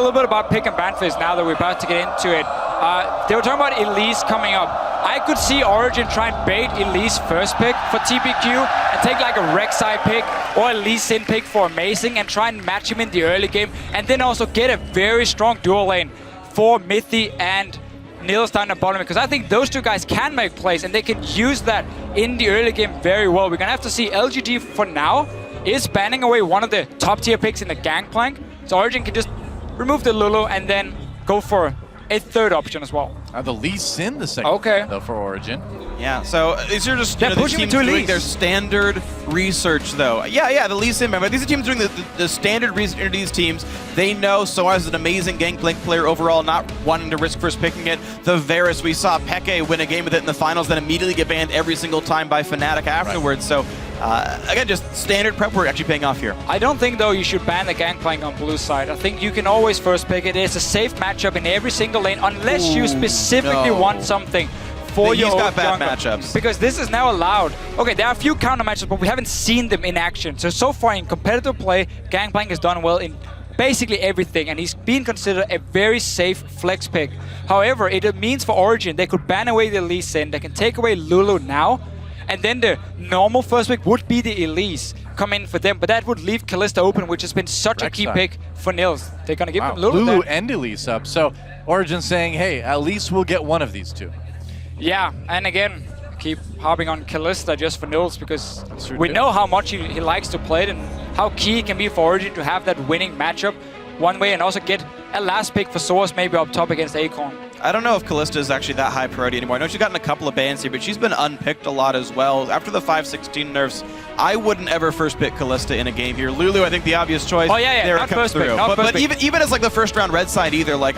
little bit about pick and ban phase now that we're about to get into it. They were talking about Elise coming up. I could see Origen try and bait Elise first pick for TPQ and take like a Rek'Sai pick or a Lee Sin pick for Amazing and try and match him in the early game, and then also get a very strong dual lane for Mithy and Nils down the bottom, because I think those two guys can make plays and they can use that in the early game very well. We're gonna have to see. LGD for now is banning away one of the top tier picks in the Gangplank, so Origen can just remove the Lulu and then go for a third option as well. The Lee Sin the second though for Origen. Yeah, so these are just these teams doing their standard research though. Yeah, the Lee Sin member. These are teams doing the standard research into these teams. They know Soaz is an amazing Gangplank player overall, not wanting to risk first picking it. The Varus, we saw Peke win a game with it in the finals, then immediately get banned every single time by Fnatic afterwards. Right. So again, just standard prep work actually paying off here. I don't think though you should ban the Gangplank on blue side. I think you can always first pick it. It's a safe matchup in every single lane unless you specifically want something for your own bad matchups. Because this is now allowed. Okay, there are a few counter matchups, but we haven't seen them in action. So far in competitive play, Gangplank has done well in basically everything, and he's been considered a very safe flex pick. However, it means for Origen, they could ban away the Lee Sin, they can take away Lulu now, and then the normal first pick would be the Elise come in for them, but that would leave Kalista open, which has been such a key pick for Nils. They're gonna give him Lulu and Elise up, so Origen saying, hey, at least we'll get one of these two. Yeah, and again, keep harping on Kalista just for Nils, because we know how much he likes to play it and how key it can be for Origen to have that winning matchup one way and also get a last pick for Source maybe up top against Acorn. I don't know if Kalista is actually that high priority anymore. I know she's gotten a couple of bans here, but she's been unpicked a lot as well. After the 5/16 nerfs, I wouldn't ever first pick Kalista in a game here. Lulu, I think the obvious choice. Oh yeah, there not first pick, but even as like the first round red side either, like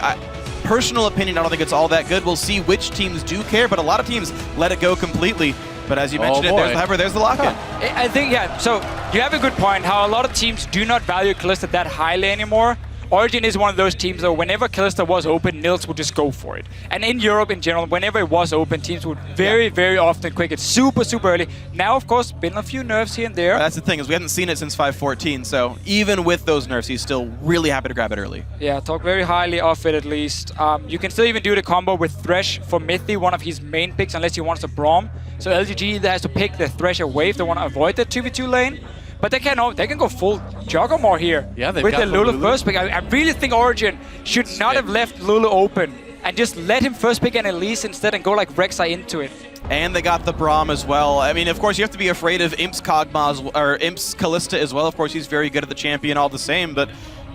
personal opinion, I don't think it's all that good. We'll see which teams do care, but a lot of teams let it go completely. But as you mentioned, there's the lock-in. I think, yeah, so you have a good point, how a lot of teams do not value Kalista that highly anymore. Origen is one of those teams, though, whenever Kalista was open, Nils would just go for it. And in Europe in general, whenever it was open, teams would very often quick it super early. Now, of course, been a few nerfs here and there. That's the thing, is we haven't seen it since 5/14, so even with those nerfs, he's still really happy to grab it early. Yeah, talk very highly of it at least. You can still even do the combo with Thresh for Mithy, one of his main picks, unless he wants a Braum. So LGD either has to pick the Thresh away if they want to avoid the 2v2 lane, but they can go full Juggermore here with the Lulu first pick. I really think Origen should not have left Lulu open and just let him first pick an Elise instead and go like Rek'Sai into it. And they got the Braum as well. I mean, of course, you have to be afraid of Imp's Kog'Maw, or Imp's Kalista as well. Of course, he's very good at the champion all the same, but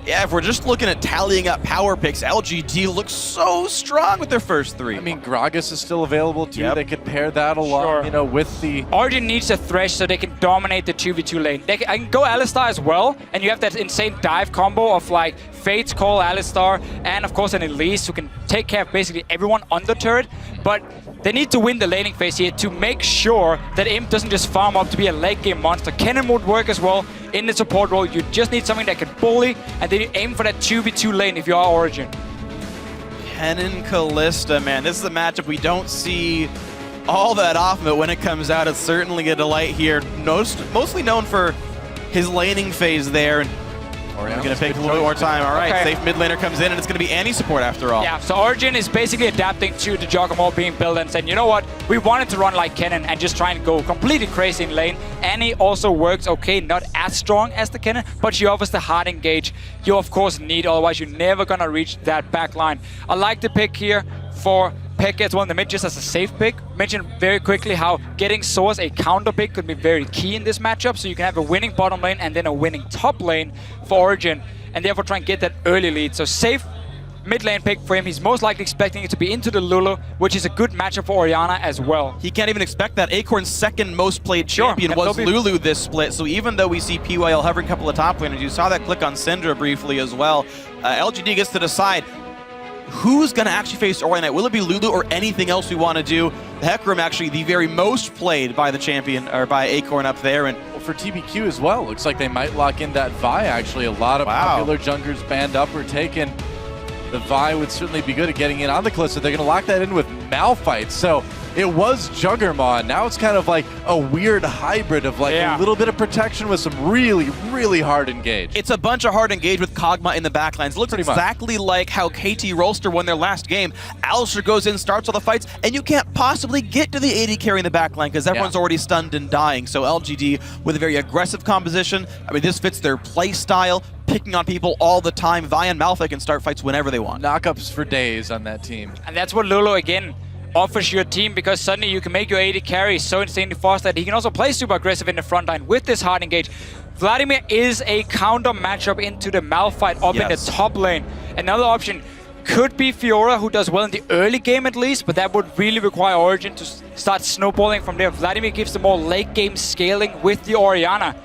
yeah, if we're just looking at tallying up power picks, LGD looks so strong with their first three. I mean, Gragas is still available too. Yep. They could pair that along, you know, with the... Origen needs a Thresh so they can dominate the 2v2 lane. I can go Alistar as well, and you have that insane dive combo of like Fate's Call, Alistar, and of course an Elise who can take care of basically everyone on the turret. But they need to win the laning phase here to make sure that Imp doesn't just farm up to be a late game monster. Kennen would work as well in the support role. You just need something that can bully, and then you aim for that 2v2 lane if you are Origen. Kennen Kalista, man, this is a matchup we don't see all that often, but when it comes out, it's certainly a delight here. Mostly known for his laning phase there. We're going to take a little bit more time. All right, safe mid laner comes in, and it's going to be Annie support after all. Yeah, so Origen is basically adapting to the Juggernaut being built and saying, you know what, we wanted to run like Kennen and just try and go completely crazy in lane. Annie also works okay, not as strong as the Kennen, but she offers the hard engage you of course need, otherwise you're never going to reach that back line. I like the pick here for Pekka as well in the mid, just as a safe pick. Mentioned very quickly how getting Source a counter pick could be very key in this matchup, so you can have a winning bottom lane and then a winning top lane for Origen, and therefore try and get that early lead. So safe mid lane pick for him. He's most likely expecting it to be into the Lulu, which is a good matchup for Orianna as well. He can't even expect that. Acorn's second most played champion was Lulu this split, so even though we see PYL hovering a couple of top laners, you saw that click on Syndra briefly as well. LGD gets to decide who's going to actually face Orianna. Will it be Lulu or anything else we want to do? The Hecarim actually the very most played by the champion, or by Acorn up there. And for TBQ as well, looks like they might lock in that Vi actually. A lot of popular junglers banned up or taken. the Vi would certainly be good at getting in on the Kalista. They're going to lock that in with Malphite. So it was Juggernaut. Now it's kind of like a weird hybrid of like a little bit of protection with some really, really hard engage. It's a bunch of hard engage with Kog'Maw in the backlines. It looks exactly like how KT Rolster won their last game. Alistar goes in, starts all the fights, and you can't possibly get to the AD carry in the backline because everyone's already stunned and dying. So LGD with a very aggressive composition. I mean, this fits their play style, picking on people all the time. Vi and Malphite can start fights whenever they want. Knockups for days on that team. And that's what Lulu, again, offers your team, because suddenly you can make your AD carry so insanely fast that he can also play super aggressive in the front line with this hard engage. Vladimir is a counter matchup into the Malphite up in the top lane. Another option could be Fiora, who does well in the early game at least, but that would really require Origen to start snowballing from there. Vladimir gives the more late game scaling with the Orianna.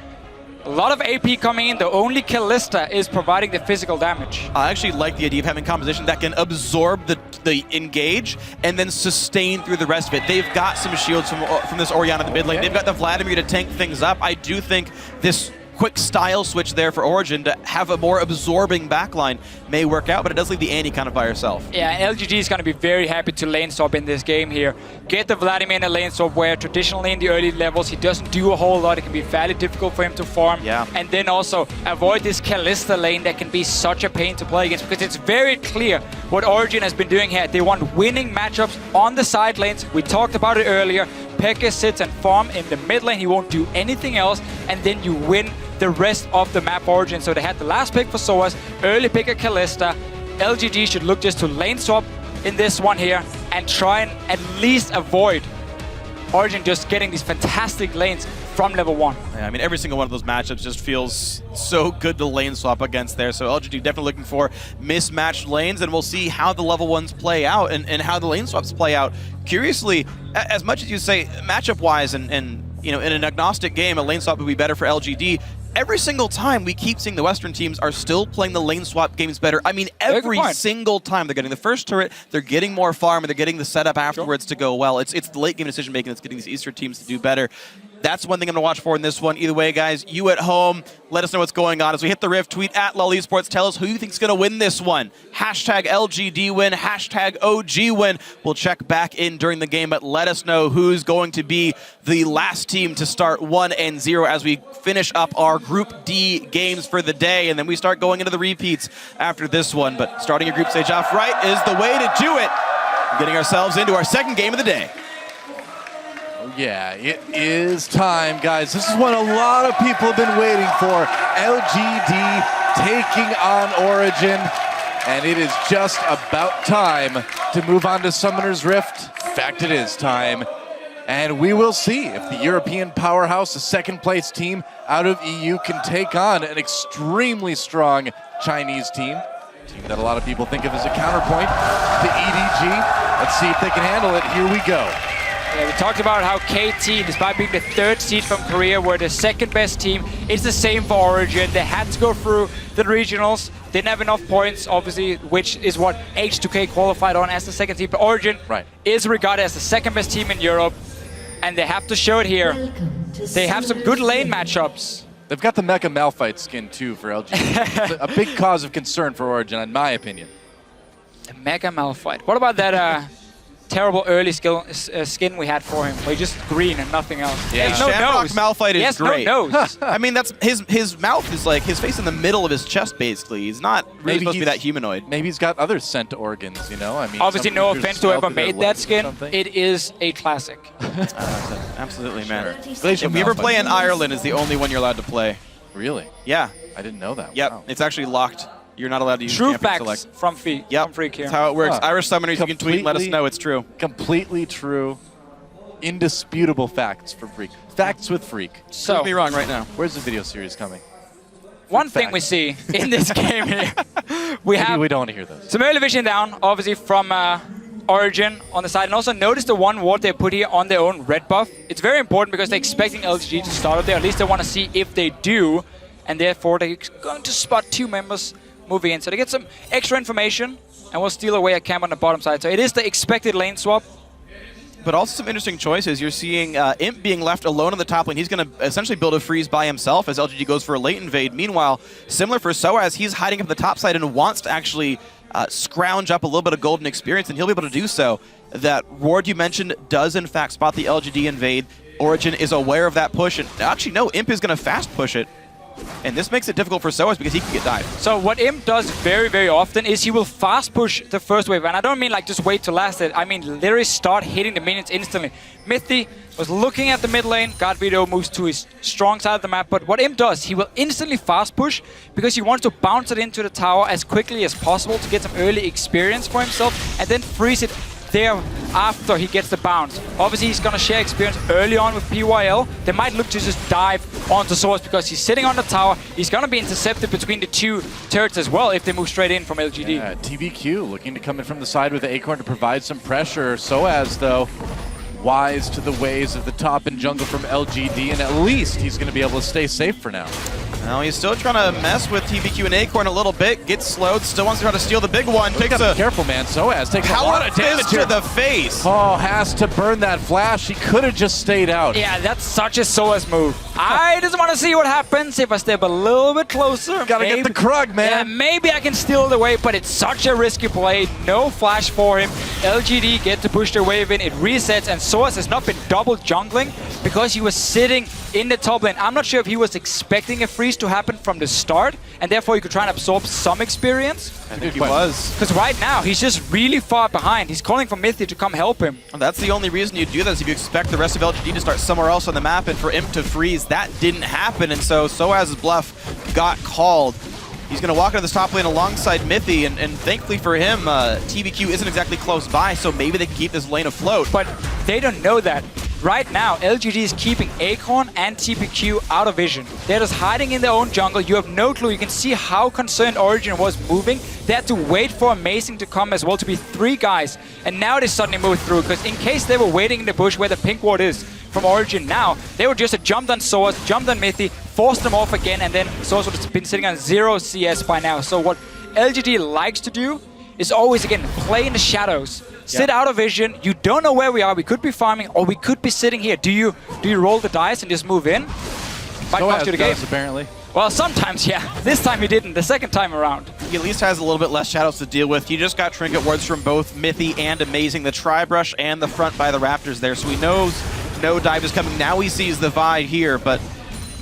A lot of AP coming in. The only Kalista is providing the physical damage. I actually like the idea of having composition that can absorb the engage and then sustain through the rest of it. They've got some shields from this Orianna in the mid lane. They've got the Vladimir to tank things up. I do think this quick style switch there for Origen to have a more absorbing backline may work out, but it does leave the Annie kind of by herself. Yeah, LGD is going to be very happy to lane swap in this game here. Get the Vladimir in a lane swap where traditionally in the early levels he doesn't do a whole lot. It can be fairly difficult for him to farm. Yeah. And then also avoid this Kalista lane that can be such a pain to play against, because it's very clear what Origen has been doing here. They want winning matchups on the side lanes. We talked about it earlier. Pekka sits and farm in the mid lane. He won't do anything else, and then you win the rest of the map Origen. So they had the last pick for Soaz, early pick at Kalista. LGD should look just to lane swap in this one here and try and at least avoid Origen just getting these fantastic lanes from level 1. Yeah, I mean, every single one of those matchups just feels so good to lane swap against there. So LGD definitely looking for mismatched lanes, and we'll see how the level 1s play out and how the lane swaps play out. Curiously, as much as you say matchup-wise and you know, in an agnostic game, a lane swap would be better for LGD, every single time we keep seeing the Western teams are still playing the lane swap games better. I mean, every single time they're getting the first turret, they're getting more farm, and they're getting the setup afterwards to go well. It's the late game decision making that's getting these Eastern teams to do better. That's one thing I'm going to watch for in this one. Either way, guys, you at home, let us know what's going on. As we hit the Rift, tweet at LOL Esports. Tell us who you think is going to win this one. Hashtag LGD win, hashtag OG win. We'll check back in during the game, but let us know who's going to be the last team to start 1-0 as we finish up our Group D games for the day, and then we start going into the repeats after this one. But starting your group stage off right is the way to do it. Getting ourselves into our second game of the day. Yeah, it is time, guys. This is what a lot of people have been waiting for. LGD taking on Origen, and it is just about time to move on to Summoner's Rift. In fact, it is time. And we will see if the European powerhouse, the second-place team out of EU, can take on an extremely strong Chinese team. A team that a lot of people think of as a counterpoint to EDG. Let's see if they can handle it. Here we go. Yeah, we talked about how KT, despite being the 3rd seed from Korea, were the 2nd best team. It's the same for Origen. They had to go through the regionals. Didn't have enough points, obviously, which is what H2K qualified on as the 2nd team. But Origen is regarded as the 2nd best team in Europe, and they have to show it here. They have some good lane matchups. They've got the Mecha Malphite skin, too, for LG. It's a big cause of concern for Origen, in my opinion. The Mecha Malphite. What about that terrible early skin we had for him? Where he's just green and nothing else. Yeah, no nose. Malphite is great. No nose. I mean, that's his mouth is like his face in the middle of his chest, basically. He's not really supposed to be that humanoid. Maybe he's got other scent organs, you know? I mean, obviously, no offense to whoever made that skin. It is a classic. Absolutely, man. If you ever play in Ireland, is the only one you're allowed to play. Really? Yeah. I didn't know that. Yep. Wow. It's actually locked. You're not allowed to use True camping facts select. from Freak. Yep. From Freak here. That's how it works. Irish summoners, you can tweet and let us know it's true. Completely true. Indisputable facts from Freak. Facts with Freak. So, prove me wrong right now. Where's the video series coming? One thing we see in this game here, we don't want to hear those. Some early vision down, obviously from Origen on the side, and also notice the one ward they put here on their own red buff. It's very important because they're expecting LGD to start up there. At least they want to see if they do, and therefore they're going to spot 2 members moving in. So they get some extra information, and we'll steal away a camp on the bottom side. So it is the expected lane swap. but also some interesting choices. You're seeing Imp being left alone on the top lane. He's going to essentially build a freeze by himself as LGD goes for a late invade. Meanwhile, similar for Soaz, he's hiding up the top side and wants to actually scrounge up a little bit of golden experience, and he'll be able to do so. That ward you mentioned does in fact spot the LGD invade. Origen is aware of that push, and actually no, Imp is going to fast push it. And this makes it difficult for Soaz because he can get dived. So what Imp does very, very often is he will fast push the first wave. And I don't mean like just wait to last it. I mean literally start hitting the minions instantly. Mithy was looking at the mid lane. God Vito moves to his strong side of the map. But what Imp does, he will instantly fast push because he wants to bounce it into the tower as quickly as possible to get some early experience for himself and then freeze it there after he gets the bounce. Obviously, he's going to share experience early on with PYL. They might look to just dive onto Source because he's sitting on the tower. He's going to be intercepted between the two turrets as well if they move straight in from LGD. Yeah, TBQ looking to come in from the side with the Acorn to provide some pressure. Soaz, though, wise to the ways of the top and jungle from LGD, and at least he's going to be able to stay safe for now. Now he's still trying to mess with TBQ and Acorn a little bit. Gets slowed. Still wants to try to steal the big one. Takes a careful, man. Soaz takes a lot of damage to the face. Oh, has to burn that flash. He could have just stayed out. Yeah, that's such a Soaz move. I just want to see what happens if I step a little bit closer. Gotta get the Krug, man. Yeah, maybe I can steal it away, but it's such a risky play. No flash for him. LGD get to push their wave in. It resets, and Soaz has not been double jungling because he was sitting in the top lane. I'm not sure if he was expecting a freeze to happen from the start, and therefore he could try and absorb some experience. I think he was. Because right now, he's just really far behind. He's calling for Mithy to come help him. And that's the only reason you do this, if you expect the rest of LGD to start somewhere else on the map, and for Imp to freeze, that didn't happen, and so Soaz's bluff got called. He's going to walk into this top lane alongside Mithy, and thankfully for him, TBQ isn't exactly close by, so maybe they can keep this lane afloat. But they don't know that. Right now, LGD is keeping Acorn and TPQ out of vision. They're just hiding in their own jungle. You have no clue. You can see how concerned Origen was moving. They had to wait for Amazing to come as well, to be 3 guys. And now they suddenly moved through, because in case they were waiting in the bush where the pink ward is from Origen now, they would just have jumped on Soaz, jumped on Mithy, forced them off again, and then Soaz would have been sitting on 0 CS by now. So what LGD likes to do is always, again, play in the shadows. Sit out of vision. You don't know where we are. We could be farming, or we could be sitting here. Do you roll the dice and just move in? Might cost you the game. Apparently. Well, sometimes, yeah. This time he didn't. The second time around. He at least has a little bit less shadows to deal with. He just got trinket wards from both Mithy and Amazing, the tri-brush and the front by the Raptors there. So he knows no dive is coming. Now he sees the Vi here, but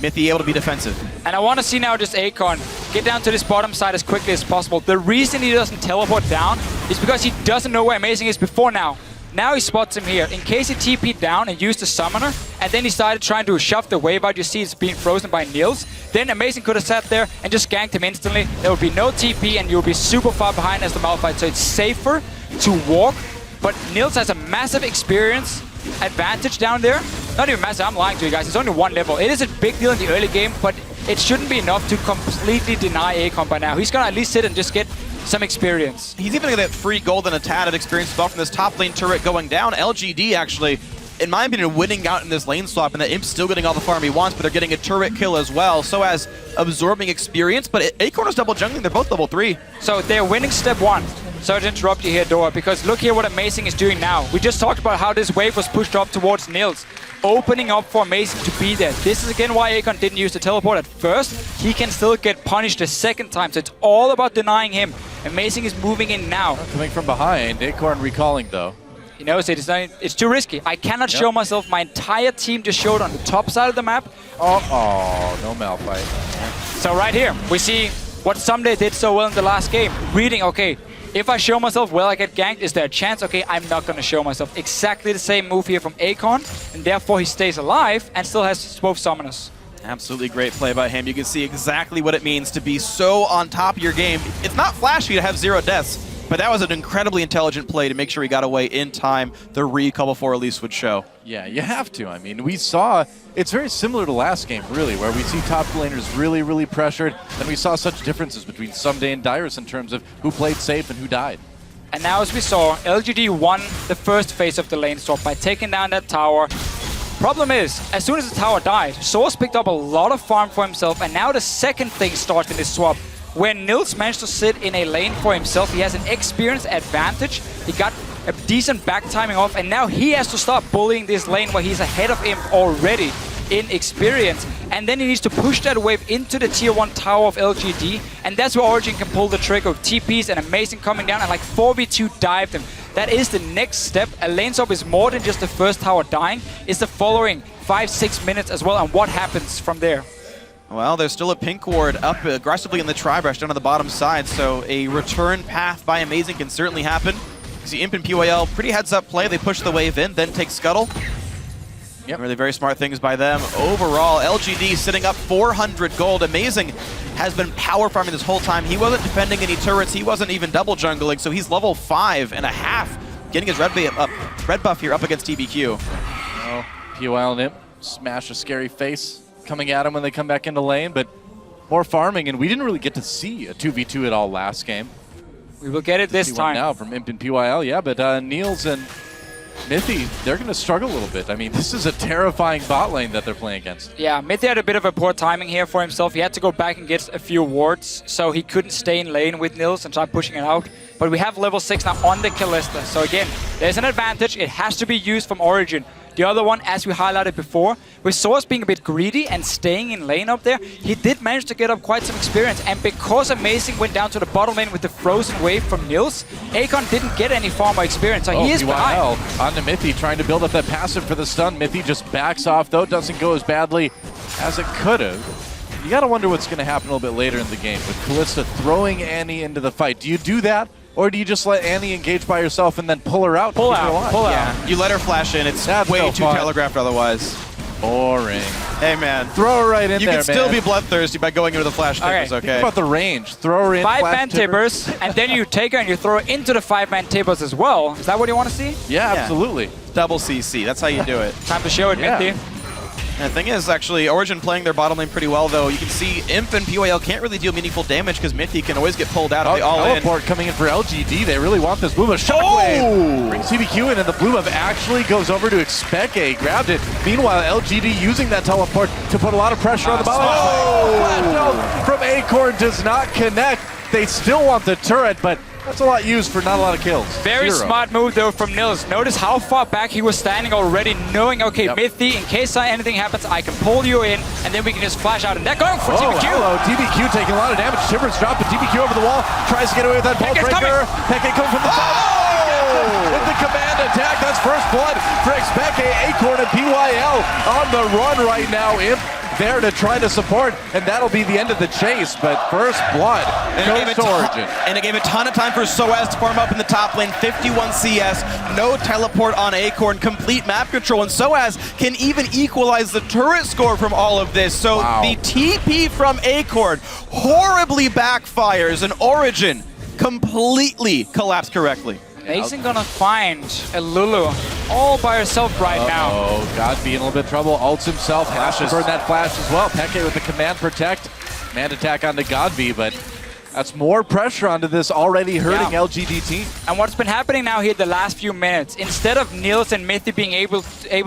Mithy able to be defensive. And I want to see now just Acorn get down to this bottom side as quickly as possible. The reason he doesn't teleport down is because he doesn't know where Amazing is before now. Now he spots him here. In case he TP'd down and used the summoner, and then he started trying to shove the wave out, you see it's being frozen by Nils, then Amazing could have sat there and just ganked him instantly. There would be no TP, and you'll be super far behind as the Malphite, so it's safer to walk. But Nils has a massive experience advantage down there. Not even massive, I'm lying to you guys. It's only 1 level. It is a big deal in the early game, but it shouldn't be enough to completely deny Acorn by now. He's gonna at least sit and just get some experience. He's even gonna get free gold and a tad of experience spell from this top lane turret going down. LGD actually, in my opinion, winning out in this lane swap, and the Imp's still getting all the farm he wants, but they're getting a turret kill as well. So as absorbing experience, but Acorn is double jungling. They're both level 3. So they're winning step 1. Sorry to interrupt you here, Dora, because look here what Amazing is doing now. We just talked about how this wave was pushed up towards Nils, opening up for Amazing to be there. This is again why Acorn didn't use the teleport at first. He can still get punished the second time, so it's all about denying him. Amazing is moving in now. Coming from behind, Acorn recalling though. He knows it's too risky. I cannot show myself. My entire team just showed on the top side of the map. Oh, no Malphite. So right here, we see what Someday did so well in the last game. Reading, okay, if I show myself, will I get ganked? Is there a chance? Okay, I'm not going to show myself. Exactly the same move here from Acorn, and therefore he stays alive and still has both summoners. Absolutely great play by him. You can see exactly what it means to be so on top of your game. It's not flashy to have 0 deaths, but that was an incredibly intelligent play to make sure he got away in time. The recall before release would show. Yeah, you have to. I mean, we saw, it's very similar to last game, really, where we see top laners really, really pressured, and we saw such differences between Someday and Dyrus in terms of who played safe and who died. And now, as we saw, LGD won the first phase of the lane swap by taking down that tower. Problem is, as soon as the tower died, Source picked up a lot of farm for himself, and now the second thing starts in this swap. When Nils managed to sit in a lane for himself, he has an experience advantage. He got a decent back timing off, and now he has to start bullying this lane where he's ahead of him already in experience. And then he needs to push that wave into the tier 1 tower of LGD, and that's where Origen can pull the trigger with TPs and Amazing coming down and like 4v2 dive them. That is the next step. A lane swap is more than just the first tower dying, it's the following 5-6 minutes as well, and what happens from there. Well, there's still a pink ward up aggressively in the tri-brush down on the bottom side, so a return path by Amazing can certainly happen. You see Imp and PYL, pretty heads-up play. They push the wave in, then take Scuttle. Yep. Really very smart things by them. Overall, LGD sitting up 400 gold. Amazing has been power farming this whole time. He wasn't defending any turrets. He wasn't even double jungling, so he's level 5.5, getting his red buff here up against TBQ. Oh, PYL and Imp smash a scary face coming at him when they come back into lane, but more farming, and we didn't really get to see a 2v2 at all last game. We will get it this time. Now from Imp and PYL, yeah, but Niels and Mithy, they're going to struggle a little bit. I mean, this is a terrifying bot lane that they're playing against. Yeah, Mithy had a bit of a poor timing here for himself. He had to go back and get a few wards, so he couldn't stay in lane with Niels and try pushing it out. But we have level 6 now on the Kalista, so again, there's an advantage. It has to be used from Origen. The other one, as we highlighted before, with Source being a bit greedy and staying in lane up there, he did manage to get up quite some experience. And because Amazing went down to the bottom lane with the frozen wave from Niels, Akon didn't get any farmer experience, so he is behind. On to Mithy, trying to build up that passive for the stun. Mithy just backs off, though. Doesn't go as badly as it could have. You got to wonder what's going to happen a little bit later in the game with Kalista throwing Annie into the fight. Do you do that? Or do you just let Annie engage by herself and then pull her out? Pull out. Yeah, you let her flash in. It's way too telegraphed otherwise. Boring. Hey, man. Throw her right in there, You can still be bloodthirsty by going into the flash tippers, okay? Think about the range. Throw her in, 5-man tippers, and then you take her and you throw her into the 5-man tippers as well. Is that what you want to see? Yeah, absolutely. Double CC. That's how you do it. Time to show it, Mithy. And the thing is, actually, Origen playing their bottom lane pretty well, though. You can see Imp and PYL can't really deal meaningful damage because Mithy can always get pulled out of the all-in. Teleport coming in for LGD. They really want this blue buff. Shockwave brings CBQ in, and the blue buff actually goes over to Expeke. Grabbed it. Meanwhile, LGD using that teleport to put a lot of pressure on the bottom. Flash from Acorn does not connect. They still want the turret, but that's a lot used for not a lot of kills. Very smart move, though, from Niels. Notice how far back he was standing already, knowing, okay, Mithy, in case anything happens, I can pull you in, and then we can just flash out. And they're going for TBQ. Hello, TBQ taking a lot of damage. Shivers drop, but TBQ over the wall. Tries to get away with that bolt breaker. Peke coming from the side. With the command attack, that's first blood for Expeke. Acorn and PYL on the run right now. Imp there to try to support, and that'll be the end of the chase, but first blood goes to Origen. And it gave a ton of time for Soaz to farm up in the top lane, 51 CS, no teleport on Acorn, complete map control, and Soaz can even equalize the turret score from all of this. So the TP from Acorn horribly backfires, and Origen completely collapsed correctly. Amazing gonna find a Lulu all by herself right now. Oh, God be in a little bit of trouble. Ults himself, has to burn that flash as well. Peke with the command protect. Command attack onto Godby, but that's more pressure onto this already hurting LGD team. And what's been happening now here the last few minutes, instead of Niels and Mithy being able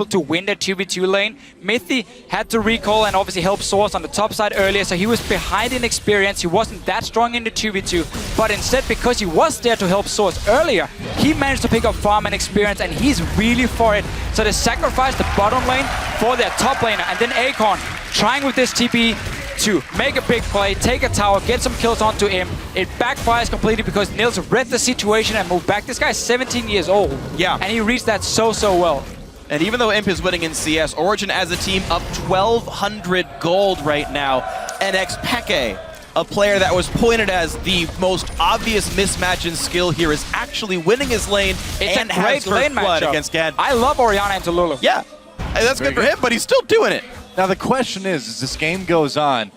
to win that 2v2 lane, Mithy had to recall and obviously help Source on the top side earlier, so he was behind in experience. He wasn't that strong in the 2v2, but instead, because he was there to help Source earlier, he managed to pick up farm and experience, and he's really for it. So they sacrificed the bottom lane for their top laner, and then Acorn trying with this TP to make a big play, take a tower, get some kills onto him. It backfires completely because Niels read the situation and moved back. This guy's 17 years old. Yeah. And he reached that so well. And even though Imp is winning in CS, Origen as a team up 1,200 gold right now. And Expeke, a player that was pointed as the most obvious mismatch in skill here, is actually winning his lane and has great lane matchup against Gad. I love Orianna and Lulu. Yeah, and that's good for him, but he's still doing it. Now the question is, as this game goes on,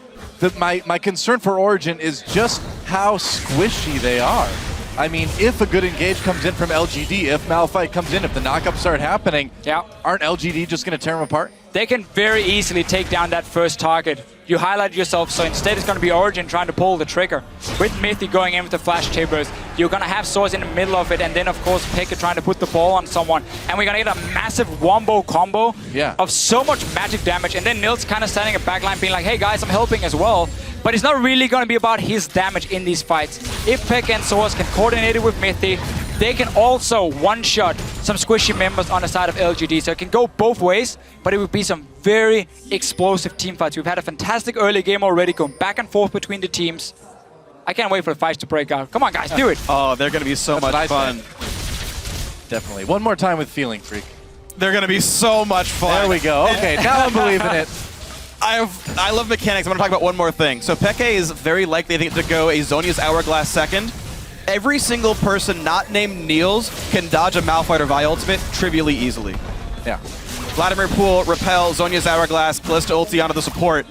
my concern for Origen is just how squishy they are. I mean, if a good engage comes in from LGD, if Malphite comes in, if the knockups start happening, aren't LGD just going to tear them apart? They can very easily take down that first target. You highlight yourself, so instead it's going to be Origen trying to pull the trigger. With Mithy going in with the flash tippers, you're going to have Source in the middle of it, and then of course Pekka trying to put the ball on someone. And we're going to get a massive wombo combo of so much magic damage, and then Niels kind of standing at backline being like, hey guys, I'm helping as well. But it's not really going to be about his damage in these fights. If Pekka and Source can coordinate it with Mithy, they can also one-shot some squishy members on the side of LGD. So it can go both ways, but it would be some very explosive team fights. We've had a fantastic early game already, going back and forth between the teams. I can't wait for the fights to break out. Come on, guys, do it. Oh, they're going to be so much fun. Definitely. One more time with Feeling Freak. They're going to be so much fun. There we go. Okay, now I'm believing it. I love mechanics. I want to talk about one more thing. So Peke is very likely, I think, to go a Zhonya's Hourglass second. Every single person not named Niels can dodge a Malphite or Vi ultimate trivially easily. Yeah. Vladimir Pool, Repel, Zhonya's Hourglass, Callista ulti onto the support.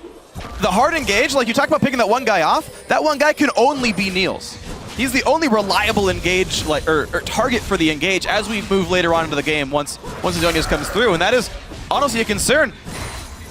The hard engage, like you talk about picking that one guy off, that one guy can only be Niels. He's the only reliable engage, or target for the engage as we move later on into the game once the Zhonya's comes through, and that is honestly a concern.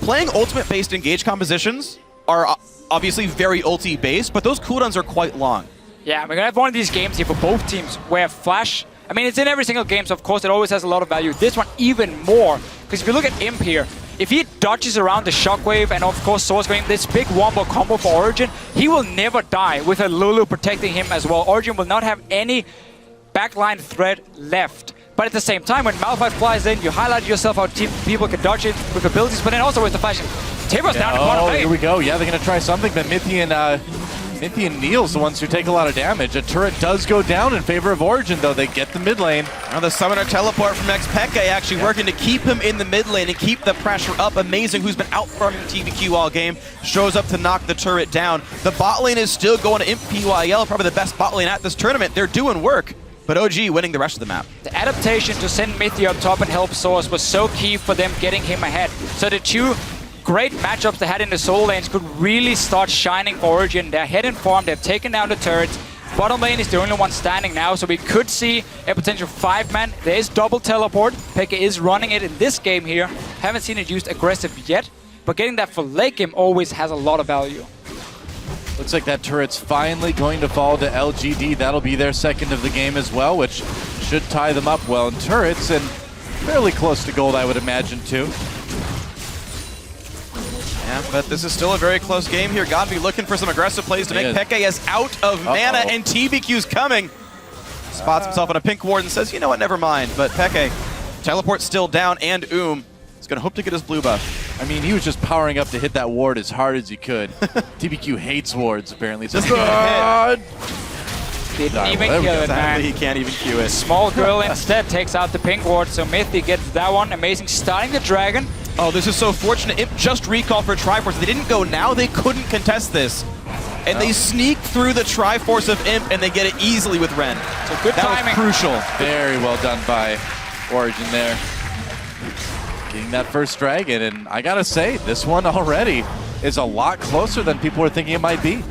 Playing ultimate-based engage compositions are obviously very ulti-based, but those cooldowns are quite long. Yeah, we're going to have one of these games here for both teams where Flash, I mean, it's in every single game, so of course it always has a lot of value. This one even more, because if you look at Imp here, if he dodges around the Shockwave and of course Source going this big wombo combo for Origen, he will never die with a Lulu protecting him as well. Origen will not have any backline threat left. But at the same time, when Malphite flies in, you highlight yourself how people can dodge it with abilities, but then also with the flash. Tibo's down to bottom lane. Here we go. Yeah, they're going to try something, but Mithy and Niels, the ones who take a lot of damage. A turret does go down in favor of Origen, though. They get the mid lane. Now the Summoner Teleport from Peke actually working to keep him in the mid lane and keep the pressure up. Amazing, who's been out farming TBQ all game, shows up to knock the turret down. The bot lane is still going to Imp PYL, probably the best bot lane at this tournament. They're doing work. But OG winning the rest of the map. The adaptation to send Mithy up top and help Source was so key for them getting him ahead. So the two great matchups they had in the solo lanes could really start shining for Origen. They're ahead in farm, they've taken down the turrets. Bottom lane is the only one standing now, so we could see a potential 5-man. There is double teleport. Peke is running it in this game here. Haven't seen it used aggressive yet, but getting that for late game always has a lot of value. Looks like that turret's finally going to fall to LGD. That'll be their second of the game as well, which should tie them up well in turrets and fairly close to gold, I would imagine, too. Yeah, but this is still a very close game here. Gotta be looking for some aggressive plays to make Peke as out of mana, and TBQ's coming. Spots himself on a pink ward and says, you know what, never mind. But Peke, teleport still down, and is gonna hope to get his blue buff. I mean, he was just powering up to hit that ward as hard as he could. TBQ hates wards, apparently. Just didn't even kill it, man. He can't even Q it. Small girl instead takes out the pink ward, so Mithy gets that one. Amazing, starting the dragon. Oh, this is so fortunate. Imp just recall for Triforce. If they didn't go now, they couldn't contest this. And they sneak through the Triforce of Imp, and they get it easily with Ren. So good timing. That was crucial. Very well done by Origen there. Getting that first dragon, and I gotta say, this one already is a lot closer than people were thinking it might be.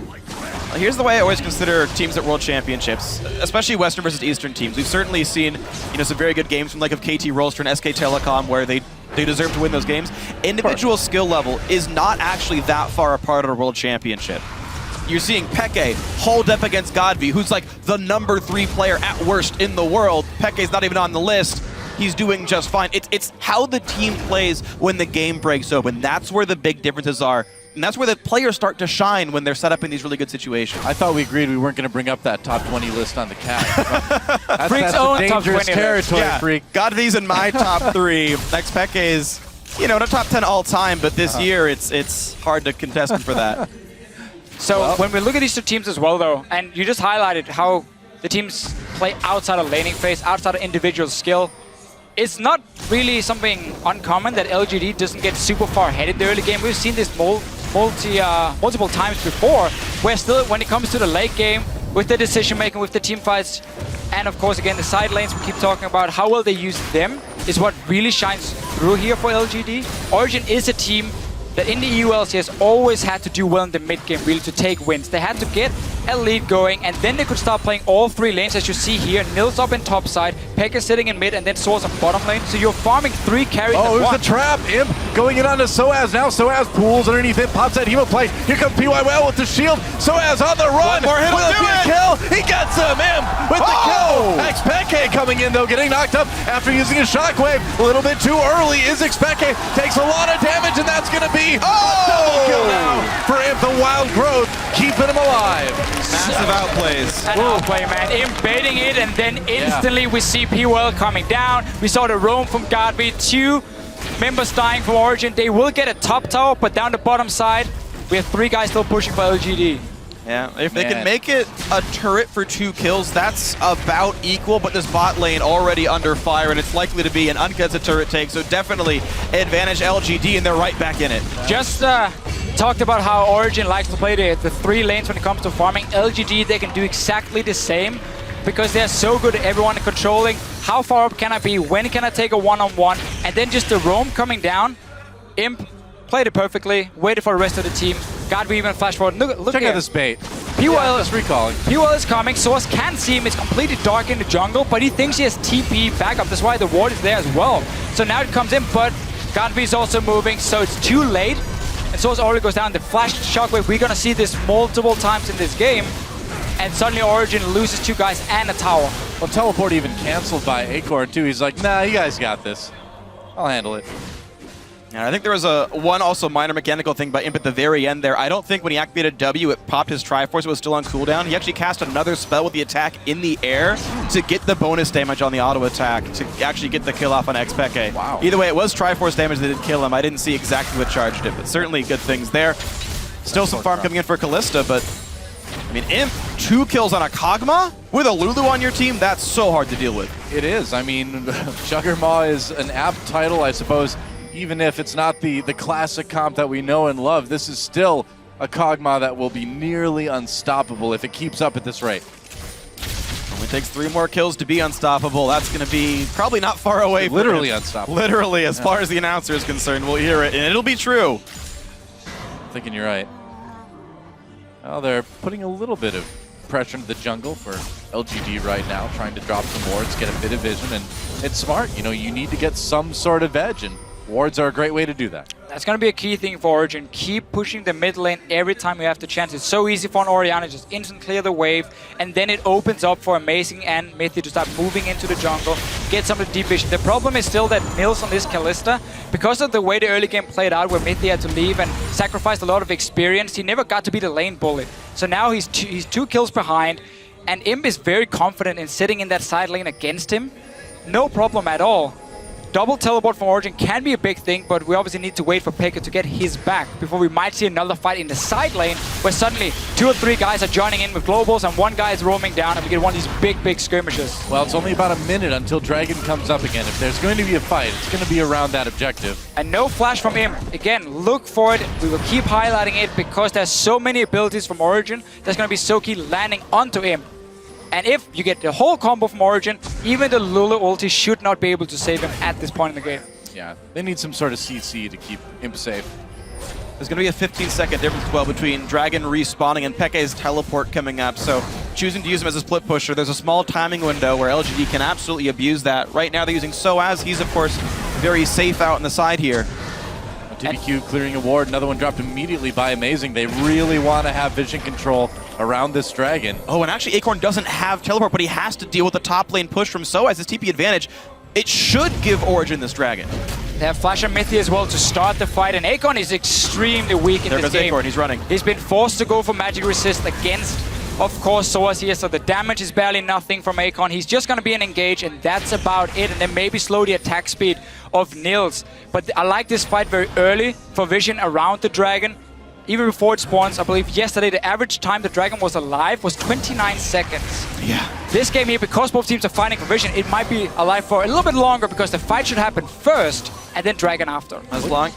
Here's the way I always consider teams at World Championships, especially Western versus Eastern teams. We've certainly seen, some very good games from like of KT Rolster and SK Telecom where they deserve to win those games. Individual skill level is not actually that far apart at a World Championship. You're seeing Peke hold up against Godvi, who's like the #3 player at worst in the world. Peke's not even on the list. He's doing just fine. It's how the team plays when the game breaks open. That's where the big differences are. And that's where the players start to shine when they're set up in these really good situations. I thought we agreed we weren't going to bring up that top 20 list on the cat. Freak's that's own a top dangerous 20 territory, yeah, Freak. Godvi's in my top 3. Next Peke is, in a top 10 all time, but this year it's hard to contest him for that. So when we look at these two teams as well, though, and you just highlighted how the teams play outside of laning phase, outside of individual skill, it's not really something uncommon that LGD doesn't get super far ahead in the early game. We've seen this multiple times before, where still when it comes to the late game, with the decision making, with the team fights, and of course again the side lanes we keep talking about, how well they use them is what really shines through here for LGD. Origen is a team that in the EU LCS always had to do well in the mid game really to take wins. They had to get a lead going, and then they could start playing all 3 lanes, as you see here. Nils up in top side, Peke sitting in mid, and then Source on bottom lane. So you're farming 3 carries at once. Oh, there's the trap. Imp going in onto Soaz now. Soaz pulls underneath it, pops that Hemo play. Here comes PYL with the shield. Soaz on the run. One more hit will do it. Kill. He gets him. Imp with the kill. Xpeke coming in though, getting knocked up after using a shockwave. A little bit too early is Xpeke. Takes a lot of damage, and that's going to be a double kill now for Imp. The wild growth keeping him alive. Massive outplays. An outplay, man. Imp baiting it, and then instantly we see PWL coming down. We saw the roam from Godby. 2 members dying from Origen. They will get a top tower, but down the bottom side, we have 3 guys still pushing for LGD. Yeah, if they can make it a turret for 2 kills, that's about equal, but this bot lane already under fire, and it's likely to be an uncontested turret take, so definitely advantage LGD, and they're right back in it. Just talked about how Origen likes to play the 3 lanes when it comes to farming. LGD, they can do exactly the same because they're so good at everyone controlling how far up can I be, when can I take a one-on-one, and then just the roam coming down. Imp played it perfectly, waited for the rest of the team. Godby even flash forward. Look Check out this bait. PWL just recalling. PWL is coming. Source can't see him. It's completely dark in the jungle, but he thinks he has TP backup. That's why the ward is there as well. So now it comes in, but Godby is also moving, so it's too late. And Source already goes down. The flash shockwave, we're gonna see this multiple times in this game. And suddenly Origen loses 2 guys and a tower. Well, teleport even canceled by Acorn too. He's like, nah, you guys got this. I'll handle it. And I think there was one also minor mechanical thing by Imp at the very end there. I don't think when he activated W, it popped his Triforce. It was still on cooldown. He actually cast another spell with the attack in the air to get the bonus damage on the auto attack to actually get the kill off on Xpeke. Wow. Either way, it was Triforce damage that did kill him. I didn't see exactly what charged it, but certainly good things there. Still some farm coming in for Kalista, but I mean, Imp, 2 kills on a Kog'Maw with a Lulu on your team, that's so hard to deal with. It is. I mean, Juggermaw is an apt title, I suppose. Even if it's not the classic comp that we know and love, this is still a Kog'Maw that will be nearly unstoppable if it keeps up at this rate. Only takes 3 more kills to be unstoppable. That's going to be probably not far away. Literally unstoppable. Literally, as far as the announcer is concerned, we'll hear it, and it'll be true. I'm thinking you're right. Well, they're putting a little bit of pressure into the jungle for LGD right now, trying to drop some wards, get a bit of vision, and it's smart. You know, you need to get some sort of edge, and wards are a great way to do that. That's going to be a key thing for Origen. Keep pushing the mid lane every time you have the chance. It's so easy for an Orianna, just instant clear the wave, and then it opens up for Amazing and Mithy to start moving into the jungle, get some of the deep vision. The problem is still that Nils on this Kalista, because of the way the early game played out where Mithy had to leave and sacrificed a lot of experience, he never got to be the lane bullet. So now he's 2 kills behind, and Imp is very confident in sitting in that side lane against him. No problem at all. Double teleport from Origen can be a big thing, but we obviously need to wait for Pekka to get his back before we might see another fight in the side lane where suddenly 2 or 3 guys are joining in with globals and 1 guy is roaming down and we get one of these big skirmishes. Well, it's only about a minute until Dragon comes up again. If there's going to be a fight, it's going to be around that objective. And no flash from him. Again, look for it. We will keep highlighting it because there's so many abilities from Origen that's going to be so key landing onto him. And if you get the whole combo from Origen, even the Lulu ulti should not be able to save him at this point in the game. Yeah, they need some sort of CC to keep Imp safe. There's going to be a 15-second difference as well between Dragon respawning and Peke's teleport coming up, so choosing to use him as a split pusher, there's a small timing window where LGD can absolutely abuse that. Right now they're using Soaz. He's, of course, very safe out on the side here. TBQ clearing a ward, another one dropped immediately by Amazing. They really want to have vision control around this Dragon. Oh, and actually Acorn doesn't have teleport, but he has to deal with the top lane push from Soaz. His TP advantage, it should give Origen this Dragon. They have Flash and Mithy as well to start the fight, and Acorn is extremely weak in this game. Acorn, he's running. He's been forced to go for magic resist against, of course, Soaz here, so the damage is barely nothing from Acorn. He's just going to be an engage, and that's about it, and then maybe slow the attack speed of Nils. But I like this fight very early for vision around the Dragon. Even before it spawns, I believe yesterday the average time the Dragon was alive was 29 seconds. Yeah. This game here, because both teams are fighting for vision, it might be alive for a little bit longer because the fight should happen first and then Dragon after. As long